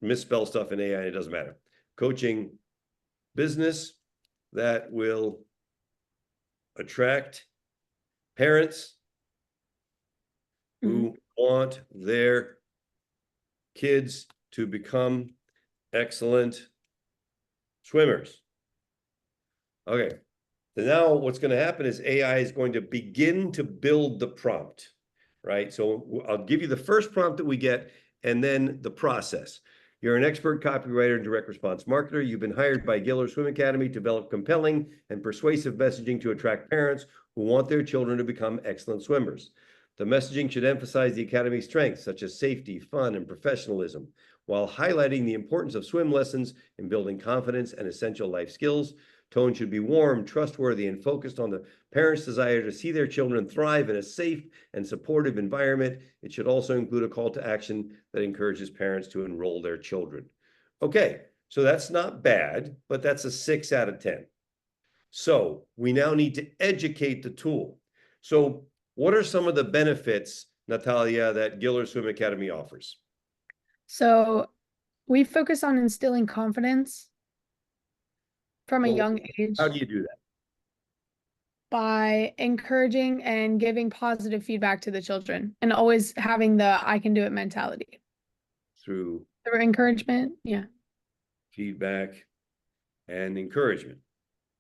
misspell stuff in AI, it doesn't matter. Coaching business that will attract parents who want their kids to become excellent swimmers. Okay, so now what's going to happen is AI is going to begin to build the prompt, right? So I'll give you the first prompt that we get and then the process. You're an expert copywriter and direct response marketer. You've been hired by Giller Swim Academy to develop compelling and persuasive messaging to attract parents who want their children to become excellent swimmers. The messaging should emphasize the Academy's strengths, such as safety, fun, and professionalism, while highlighting the importance of swim lessons in building confidence and essential life skills. Tone should be warm, trustworthy, and focused on the parents' desire to see their children thrive in a safe and supportive environment. It should also include a call to action that encourages parents to enroll their children. Okay, so that's not bad, but that's a 6 out of 10. So we now need to educate the tool. So what are some of the benefits, Natalia, that Giller Swim Academy offers? So we focus on instilling confidence from a young age. How do you do that? By encouraging and giving positive feedback to the children and always having the I can do it mentality. Through encouragement, yeah. Feedback and encouragement.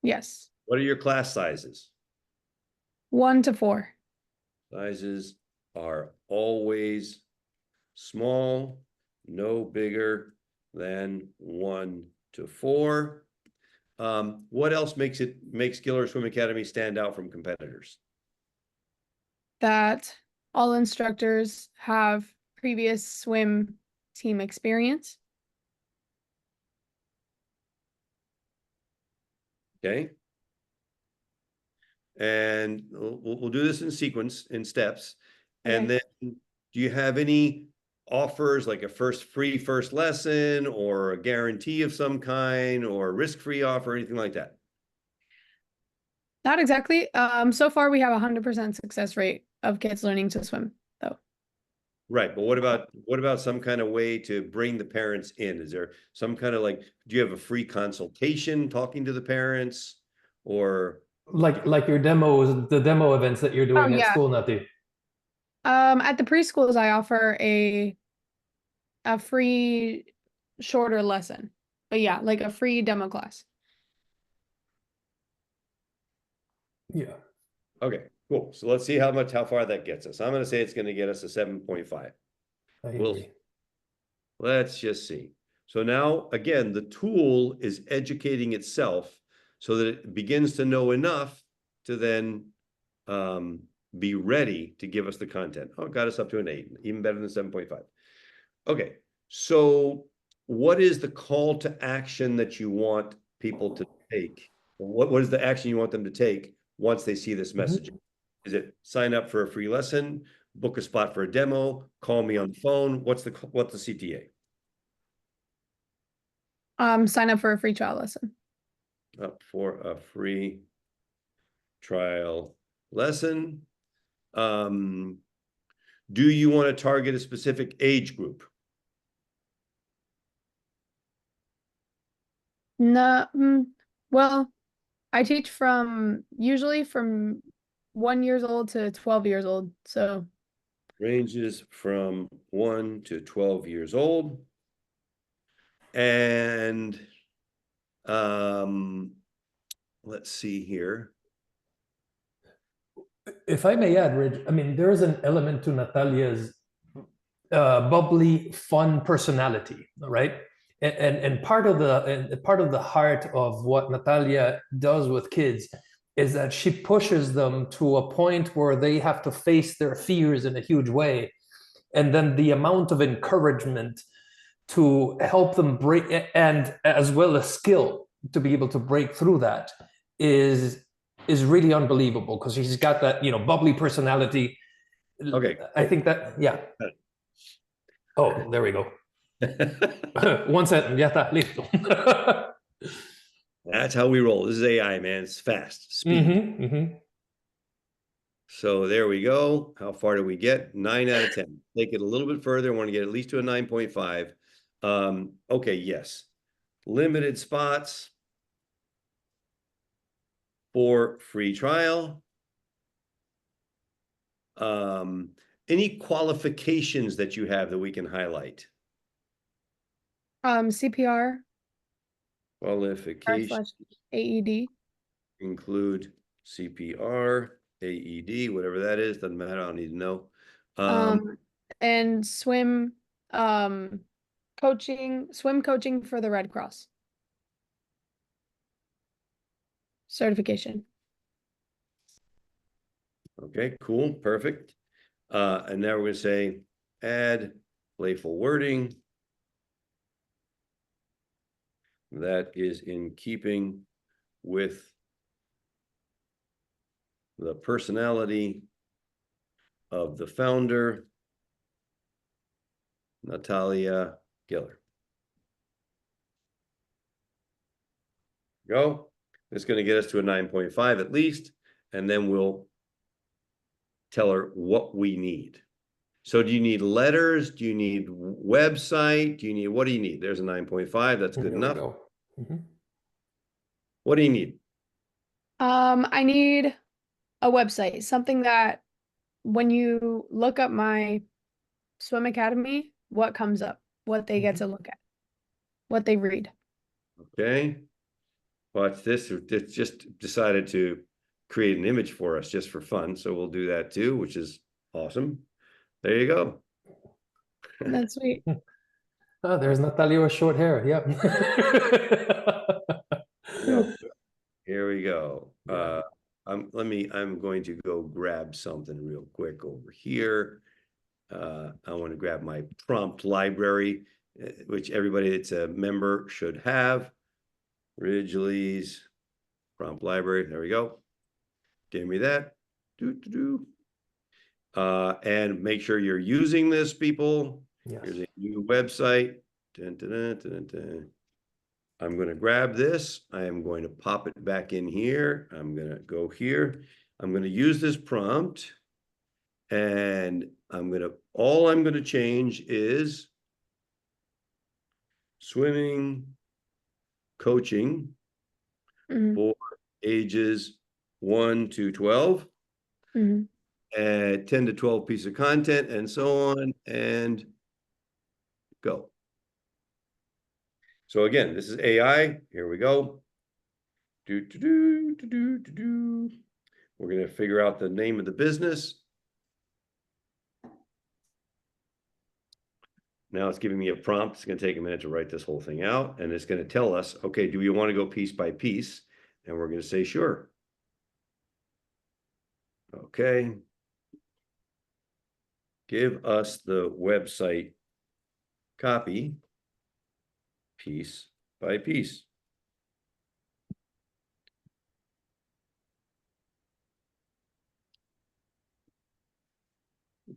Yes. What are your class sizes? 1 to 4. Sizes are always small, no bigger than 1 to 4. What else makes Giller Swim Academy stand out from competitors? That all instructors have previous swim team experience. Okay. And we'll do this in sequence, in steps. Okay. And then do you have any offers, like a free first lesson or a guarantee of some kind or a risk-free offer, anything like that? Not exactly. So far we have 100% success rate of kids learning to swim, though. Right, but what about some kind of way to bring the parents in? Is there some kind of do you have a free consultation talking to the parents, or like your demos, the demo events that you're doing at school, Nati? At the preschools, I offer a free shorter lesson, but yeah, like a free demo class. Yeah. Okay, cool. So let's see how far that gets us. I'm going to say it's going to get us a 7.5. I We'll agree. Let's just see. So now, again, the tool is educating itself so that it begins to know enough to then be ready to give us the content. Oh, it got us up to an 8, even better than 7.5. Okay, so what is the call to action that you want people to take? What is the action you want them to take once they see this message? Is it sign up for a free lesson, book a spot for a demo, call me on the phone? What's the CTA? Sign up for a free trial lesson. Up for a free trial lesson. Do you want to target a specific age group? No, well, I teach usually from 1 years old to 12 years old. So Ranges from 1 to 12 years old. And let's see here. If I may add, Rich, I mean, there is an element to Natalia's bubbly, fun personality, right? And part of the heart of what Natalia does with kids is that she pushes them to a point where they have to face their fears in a huge way, and then the amount of encouragement to help them break, and as well as skill to be able to break through that, is really unbelievable, because she's got that, you know, bubbly personality. Okay. I think that, yeah. Oh, there we go. One sentence, ya está, listo. That's how we roll. This is AI, man. It's fast, speed. So there we go. How far do we get? 9 out of 10. Take it a little bit further. I want to get at least to a 9.5. Okay, yes. Limited spots for free trial. Any qualifications that you have that we can highlight? CPR Qualification /AED. include CPR, AED, whatever that is. Doesn't matter. I don't need to know. And swim coaching for the Red Cross certification. Okay, cool, perfect. And now we're going to say add playful wording that is in keeping with the personality of the founder, Natalia Giller. Go. It's going to get us to a 9.5 at least, and then we'll tell her what we need. So do you need letters? Do you need website? Do you need, what do you need? There's a 9.5. That's good enough. What do you need? I need a website, something that when you look up my swim academy, what comes up, what they get to look at, what they read. Okay. Watch this. It just decided to create an image for us just for fun. So we'll do that too, which is awesome. There you go. That's sweet. Oh, there's Natalia with short hair. Yep. Here we go. I'm going to go grab something real quick over here. I want to grab my prompt library, which everybody that's a member should have. Ridgely's prompt library. There we go. Give me that. And make sure you're using this, people. Yes. Here's a new website. Dun, dun, dun, dun, dun. I'm going to grab this. I am going to pop it back in here. I'm going to go here. I'm going to use this prompt. And all I'm going to change is swimming coaching for ages 1 to 12. And 10 to 12 pieces of content and so on, and go. So again, this is AI. Here we go. We're going to figure out the name of the business. Now it's giving me a prompt. It's going to take a minute to write this whole thing out. And it's going to tell us, okay, do we want to go piece by piece? And we're going to say, sure. Okay. Give us the website copy piece by piece.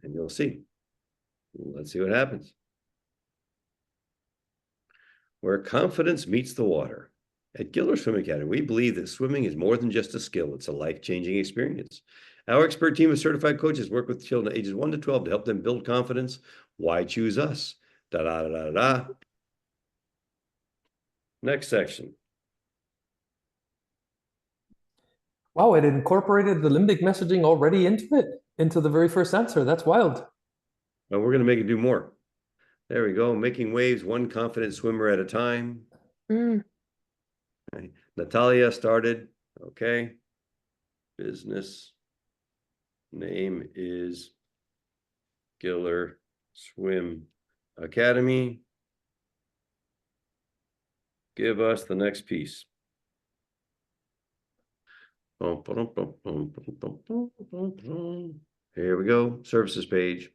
And you'll see. Let's see what happens. Where confidence meets the water. At Giller Swim Academy, we believe that swimming is more than just a skill. It's a life-changing experience. Our expert team of certified coaches work with children ages 1 to 12 to help them build confidence. Why choose us? Da, da, da, da, da. Next section. Wow, it incorporated the limbic messaging already into the very first answer. That's wild. Well, we're going to make it do more. There we go. Making waves, one confident swimmer at a time. Mm. Okay. Natalia started. Okay. Business name is Giller Swim Academy. Give us the next piece. Here we go. Services page.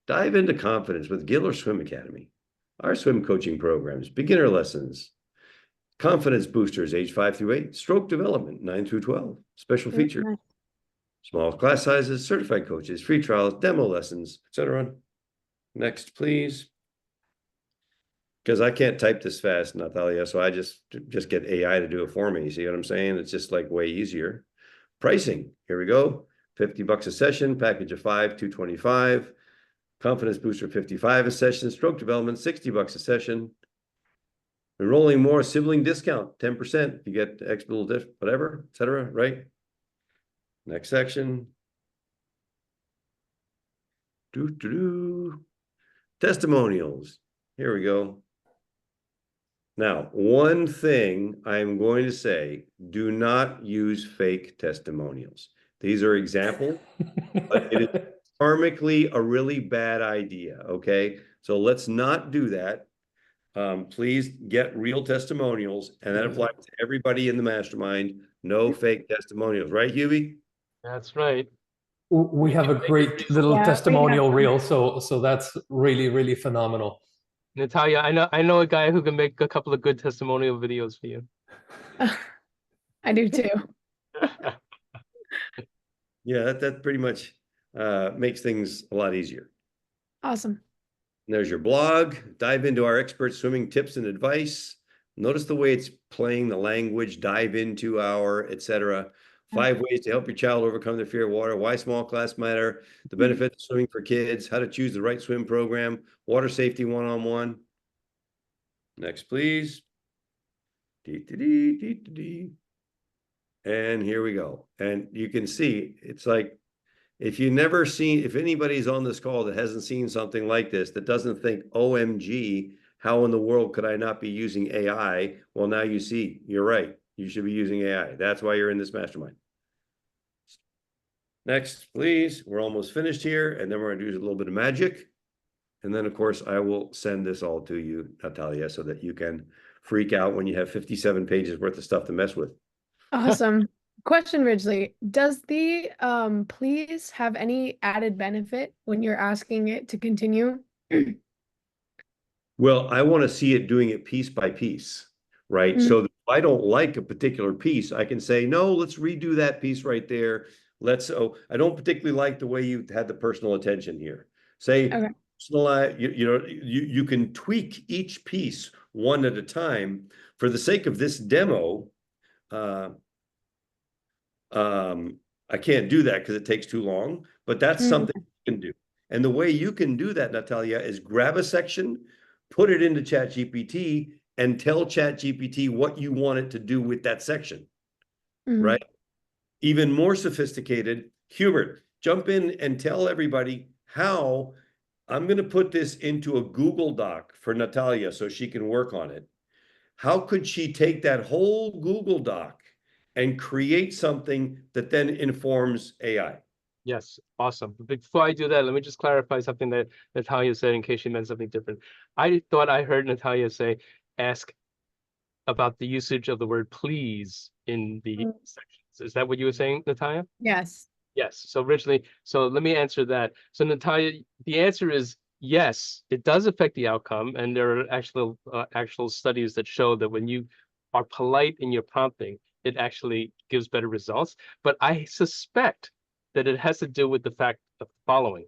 Dive into confidence with Giller Swim Academy. Our swim coaching programs, beginner lessons, confidence boosters, age 5 through 8, stroke development, 9 through 12, special features, small class sizes, certified coaches, free trials, demo lessons, etc. Next, please. Because I can't type this fast, Natalia, so I just get AI to do it for me. See what I'm saying? It's just like way easier. Pricing, here we go. $50 a session, package of 5, $225. Confidence booster, 55 a session. Stroke development, $60 a session. Enrolling more, sibling discount, 10%. You get X little whatever, etc. Right? Next section. Testimonials. Here we go. Now, one thing I'm going to say, do not use fake testimonials. These are examples, but it is karmically a really bad idea, okay? So let's not do that. Please get real testimonials, and that applies to everybody in the mastermind. No fake testimonials, right, Hubie? That's right. We have a great little testimonial reel, so that's really, really phenomenal. Natalia, I know a guy who can make a couple of good testimonial videos for you. I do too. Yeah, that pretty much makes things a lot easier. Awesome. And there's your blog. Dive into our expert swimming tips and advice. Notice the way it's playing the language. Dive into our, etc. 5 ways to help your child overcome their fear of water. Why small class matter. The benefits of swimming for kids. How to choose the right swim program. Water safety 1-on-1. Next, please. And here we go. And you can see, it's like, if anybody's on this call that hasn't seen something like this, that doesn't think, OMG, how in the world could I not be using AI? Well, now you see, you're right. You should be using AI. That's why you're in this mastermind. Next, please. We're almost finished here. And then we're going to do a little bit of magic. And then, of course, I will send this all to you, Natalia, so that you can freak out when you have 57 pages worth of stuff to mess with. Awesome. Question, Ridgely. Does the please have any added benefit when you're asking it to continue? Well, I want to see it doing it piece by piece, right? Mm-hmm. So if I don't like a particular piece, I can say, no, let's redo that piece right there. I don't particularly like the way you had the personal attention here. Say, Okay. You can tweak each piece one at a time. For the sake of this demo, I can't do that because it takes too long, but that's something you can do. And the way you can do that, Natalia, is grab a section, put it into ChatGPT, and tell ChatGPT what you want it to do with that section, right? Even more sophisticated, Hubert, jump in and tell everybody how I'm going to put this into a Google Doc for Natalia so she can work on it. How could she take that whole Google Doc and create something that then informs AI? Yes, awesome. But before I do that, let me just clarify something that Natalia said in case she meant something different. I thought I heard Natalia say, ask about the usage of the word please in the sections. Is that what you were saying, Natalia? Yes. Yes. So originally, so let me answer that. So Natalia, the answer is yes, it does affect the outcome. And there are actual studies that show that when you are polite in your prompting, it actually gives better results. But I suspect that it has to do with the fact of the following.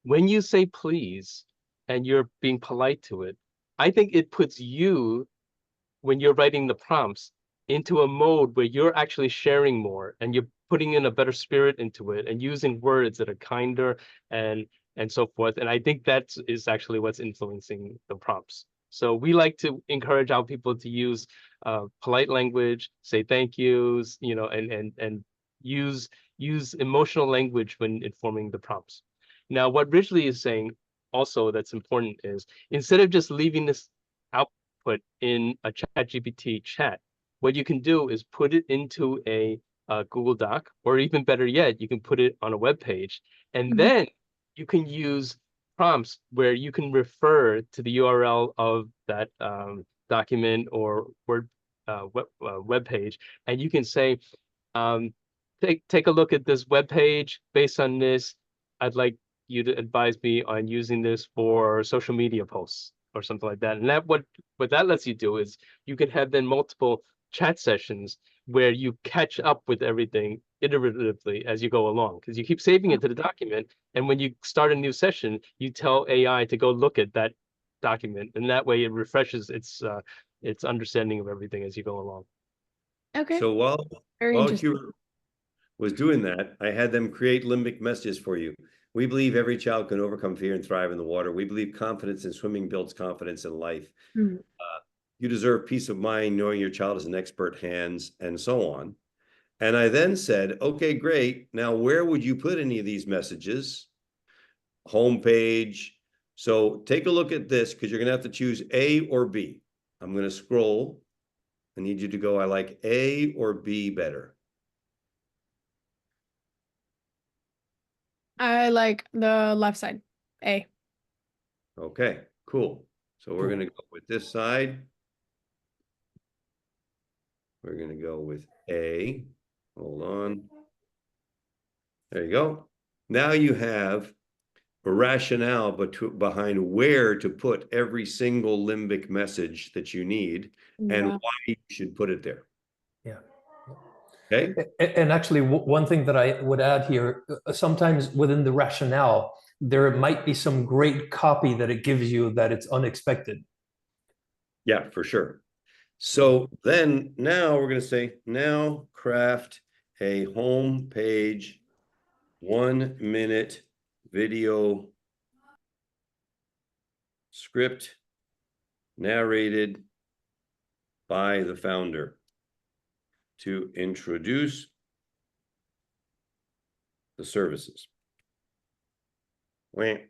When you say please and you're being polite to it, I think it puts you, when you're writing the prompts, into a mode where you're actually sharing more and you're putting in a better spirit into it and using words that are kinder and so forth. And I think that is actually what's influencing the prompts. So we like to encourage our people to use polite language, say thank yous, you know, and use emotional language when informing the prompts. Now, what Ridgely is saying also that's important is instead of just leaving this output in a ChatGPT chat, what you can do is put it into a Google Doc, or even better yet, you can put it on a web page, and then you can use prompts where you can refer to the URL of that document or web page, and you can say, take a look at this web page. Based on this, I'd like you to advise me on using this for social media posts or something like that. And that what that lets you do is you can have then multiple chat sessions where you catch up with everything iteratively as you go along, because you keep saving it to the document, and when you start a new session, you tell AI to go look at that document, and that way it refreshes its understanding of everything as you go along. Okay. So Very while interesting. you was doing that, I had them create limbic messages for you. We believe every child can overcome fear and thrive in the water. We believe confidence in swimming builds confidence in life. You deserve peace of mind knowing your child is in expert hands, and so on. And I then said, okay, great. Now, where would you put any of these messages? Homepage. So take a look at this, because you're going to have to choose A or B. I'm going to scroll. I need you to go, I like A or B better. I like the left side, A. Okay, cool. So we're going to go with this side. We're going to go with A. Hold on. There you go. Now you have a rationale behind where to put every single limbic message that you need and why you should put it there. Yeah. Okay. And actually, one thing that I would add here, sometimes within the rationale, there might be some great copy that it gives you that it's unexpected. Yeah, for sure. So then now we're going to say, now craft a home page 1-minute video script narrated by the founder to introduce the services. Here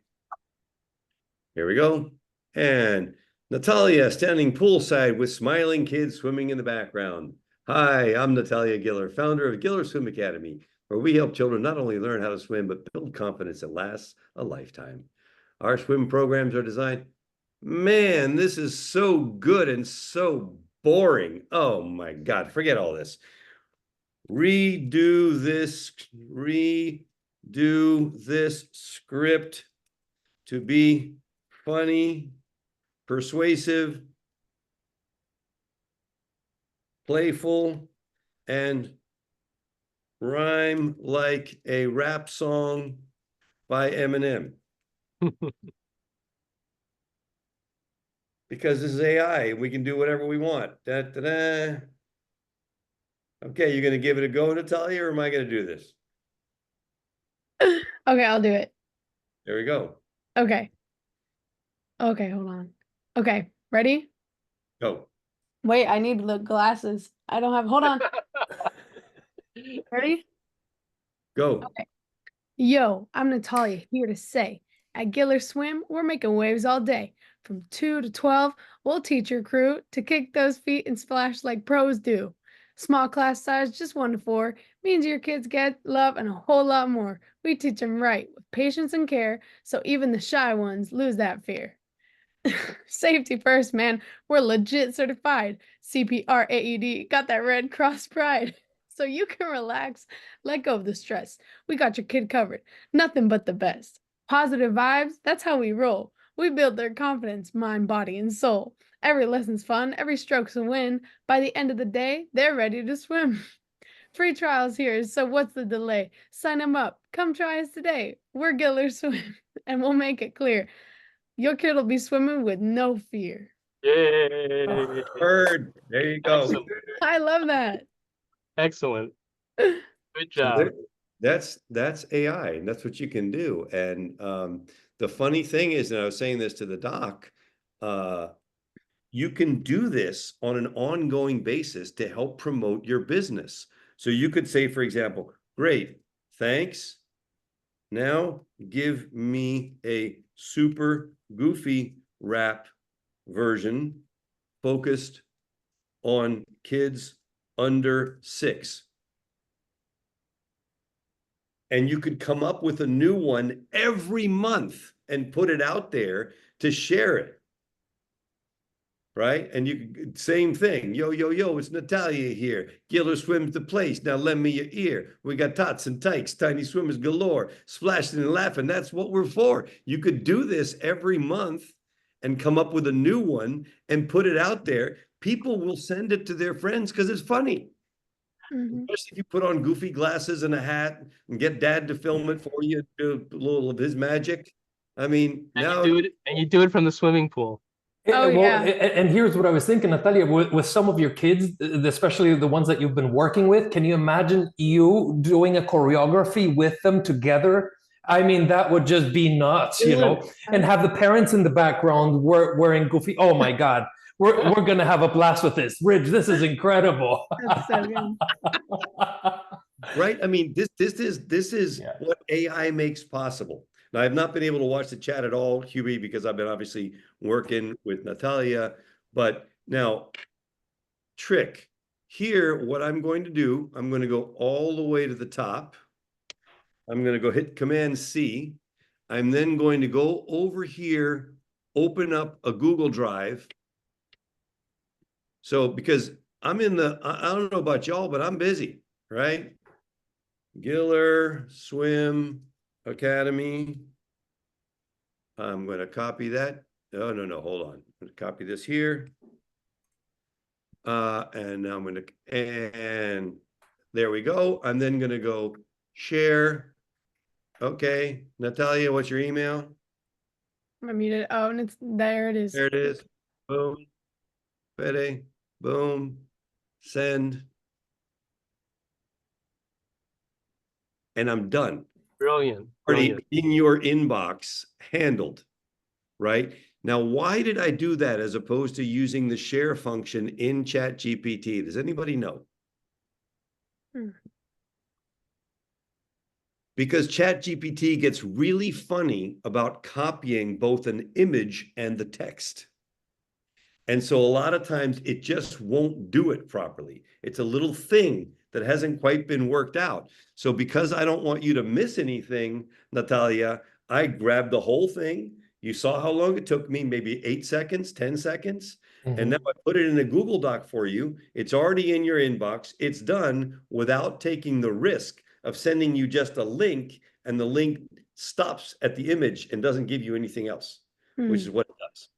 we go. And Natalia standing poolside with smiling kids swimming in the background. Hi, I'm Natalia Giller, founder of Giller Swim Academy, where we help children not only learn how to swim, but build confidence that lasts a lifetime. Our swim programs are designed. Man, this is so good and so boring. Oh my God, forget all this. Redo this script to be funny, persuasive, playful, and rhyme like a rap song by Eminem. Because this is AI, we can do whatever we want. Da, da, da. Okay, you're going to give it a go, Natalia, or am I going to do this? Okay, I'll do it. There we go. Okay. Okay, hold on. Okay, ready? Go. Wait, I need the glasses. I don't have, hold on. Ready? Go. Okay. Yo, I'm Natalia, here to say, at Giller Swim, we're making waves all day. From 2 to 12, we'll teach your crew to kick those feet and splash like pros do. Small class size, just 1 to 4. means your kids get love and a whole lot more. We teach them right with patience and care, so even the shy ones lose that fear. Safety first, man. We're legit certified. CPR AED got that Red Cross pride. So you can relax, let go of the stress. We got your kid covered. Nothing but the best. Positive vibes, that's how we roll. We build their confidence, mind, body, and soul. Every lesson's fun, every stroke's a win. By the end of the day, they're ready to swim. Free trials here, so what's the delay? Sign them up. Come try us today. We're Giller Swim, and we'll make it clear. Your kid will be swimming with no fear. Yay! Bird. There you go. Excellent. I love that. Excellent. Good So job. that's AI, and that's what you can do. And the funny thing is, and I was saying this to the doc, you can do this on an ongoing basis to help promote your business. So you could say, for example, great, thanks. Now give me a super goofy rap version focused on kids under 6. And you could come up with a new one every month and put it out there to share it. Right? And you same thing. Yo, yo, yo, it's Natalia here. Giller swims the place. Now lend me your ear. We got tots and tykes, tiny swimmers galore, splashing and laughing. That's what we're for. You could do this every month and come up with a new one and put it out there. People will send it to their friends because it's funny. Especially if you put on goofy glasses and a hat and get dad to film it for you, do a little of his magic. I mean, now you do it from the swimming pool. Oh, yeah. And here's what I was thinking, Natalia, with some of your kids, especially the ones that you've been working with, can you imagine you doing a choreography with them together? I mean, that would just be nuts, you know, and have the parents in the background wearing goofy. Oh my God, we're going to have a blast with this. Ridge, this is incredible. That's so good. Right? I mean, this is what AI makes possible. Now, I've not been able to watch the chat at all, Hubie, because I've been obviously working with Natalia. But now, trick. Here, what I'm going to do, I'm going to go all the way to the top. I'm going to go hit Command C. I'm then going to go over here, open up a Google Drive. So, because I'm in the, I don't know about y'all, but I'm busy, right? Giller Swim Academy. I'm going to copy that. No, hold on. I'm going to copy this here. And now I'm going to, and there we go. I'm then going to go share. Okay. Natalia, what's your email? I muted. Oh, and it's there. It is. There it is. Boom. Fede. Boom. Send. And I'm done. Brilliant. Already in your inbox, handled. Right? Now, why did I do that as opposed to using the share function in ChatGPT? Does anybody know? Because ChatGPT gets really funny about copying both an image and the text. And so a lot of times it just won't do it properly. It's a little thing that hasn't quite been worked out. So because I don't want you to miss anything, Natalia, I grabbed the whole thing. You saw how long it took me, maybe 8 seconds, 10 seconds. And now I put it in a Google Doc for you. It's already in your inbox. It's done without taking the risk of sending you just a link, and the link stops at the image and doesn't give you anything else, which is what it does.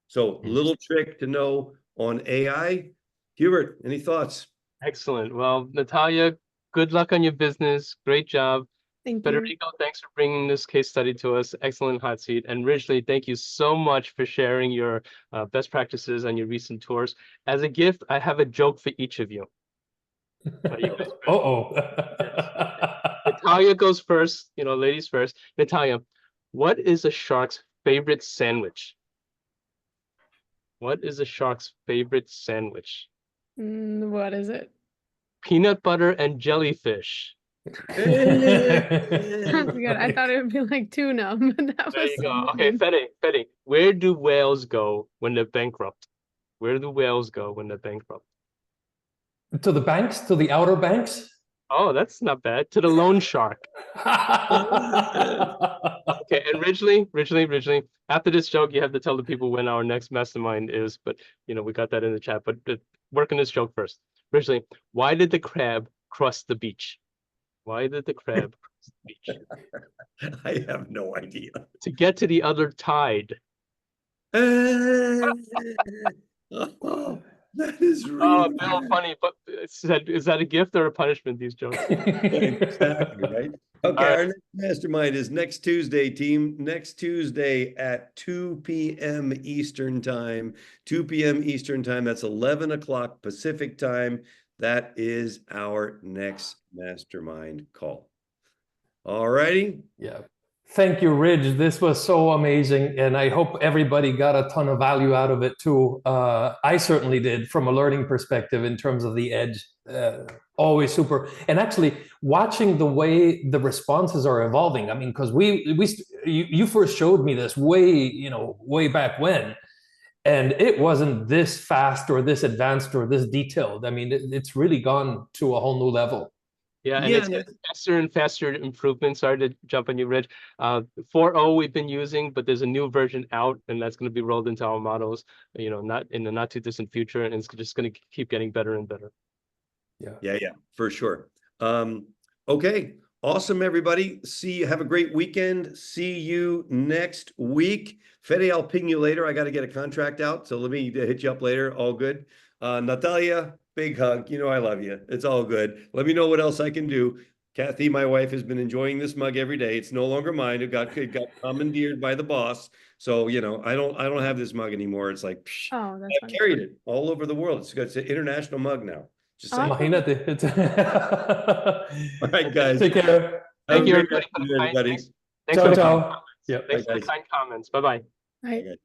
So little trick to know on AI. Hubert, any thoughts? Excellent. Well, Natalia, good luck on your business. Great job. Thank you. Federico, thanks for bringing this case study to us. Excellent hot seat. And Ridgely, thank you so much for sharing your best practices and your recent tours. As a gift, I have a joke for each of you. Natalia goes first, you know, ladies first. Natalia, what is a shark's favorite sandwich? What is a shark's favorite sandwich? What is it? Peanut butter and jellyfish. That's good. I thought it would be like tuna, but that There was you so go. Okay, mean. Fede, where do whales go when they're bankrupt? Where do whales go when they're bankrupt? To the banks, to the outer banks? Oh, that's not bad. To the loan shark. Okay, and Ridgely, after this joke, you have to tell the people when our next mastermind is, but we got that in the chat, but work on this joke first. Ridgely, why did the crab cross the beach? Why did the crab cross the beach? I have no idea. To get to the other tide. Oh, that is Oh, really Bill, funny, but is that a gift or a punishment, these jokes? exactly right. Okay, All our right. next mastermind is next Tuesday, team. Next Tuesday at 2 p.m. Eastern time. 2 p.m. Eastern time. That's 11 o'clock Pacific time. That is our next mastermind call. All righty. Yeah. Thank you, Ridge. This was so amazing. And I hope everybody got a ton of value out of it too. I certainly did from a learning perspective in terms of the edge. Always super. And actually watching the way the responses are evolving. I mean, because you first showed me this way back when, and it wasn't this fast or this advanced or this detailed. I mean, it's really gone to a whole new level. Yeah, and Yeah, it's getting faster and faster improvements. Sorry to jump on you, Rich. 4.0 we've been using, but there's a new version out, and that's going to be rolled into our models, not in the not too distant future, and it's just going to keep getting better and better. Yeah, for sure. Okay, awesome, everybody. Have a great weekend. See you next week. Fede, I'll ping you later. I got to get a contract out, so let me hit you up later. All good. Natalia, big hug. I love you. It's all good. Let me know what else I can do. Kathy, my wife, has been enjoying this mug every day. It's no longer mine. It got commandeered by the boss. So, I don't have this mug anymore. It's like, Oh, that's I've funny. carried it all over the world. It's an international mug now. Just saying. Imagínate. All right, guys. Take care. Thank you, Have a great everybody. afternoon, everybody. Thanks Ciao, for the ciao. kind comments. Yep. Thanks for the guys. kind comments. Bye-bye. Right. Okay.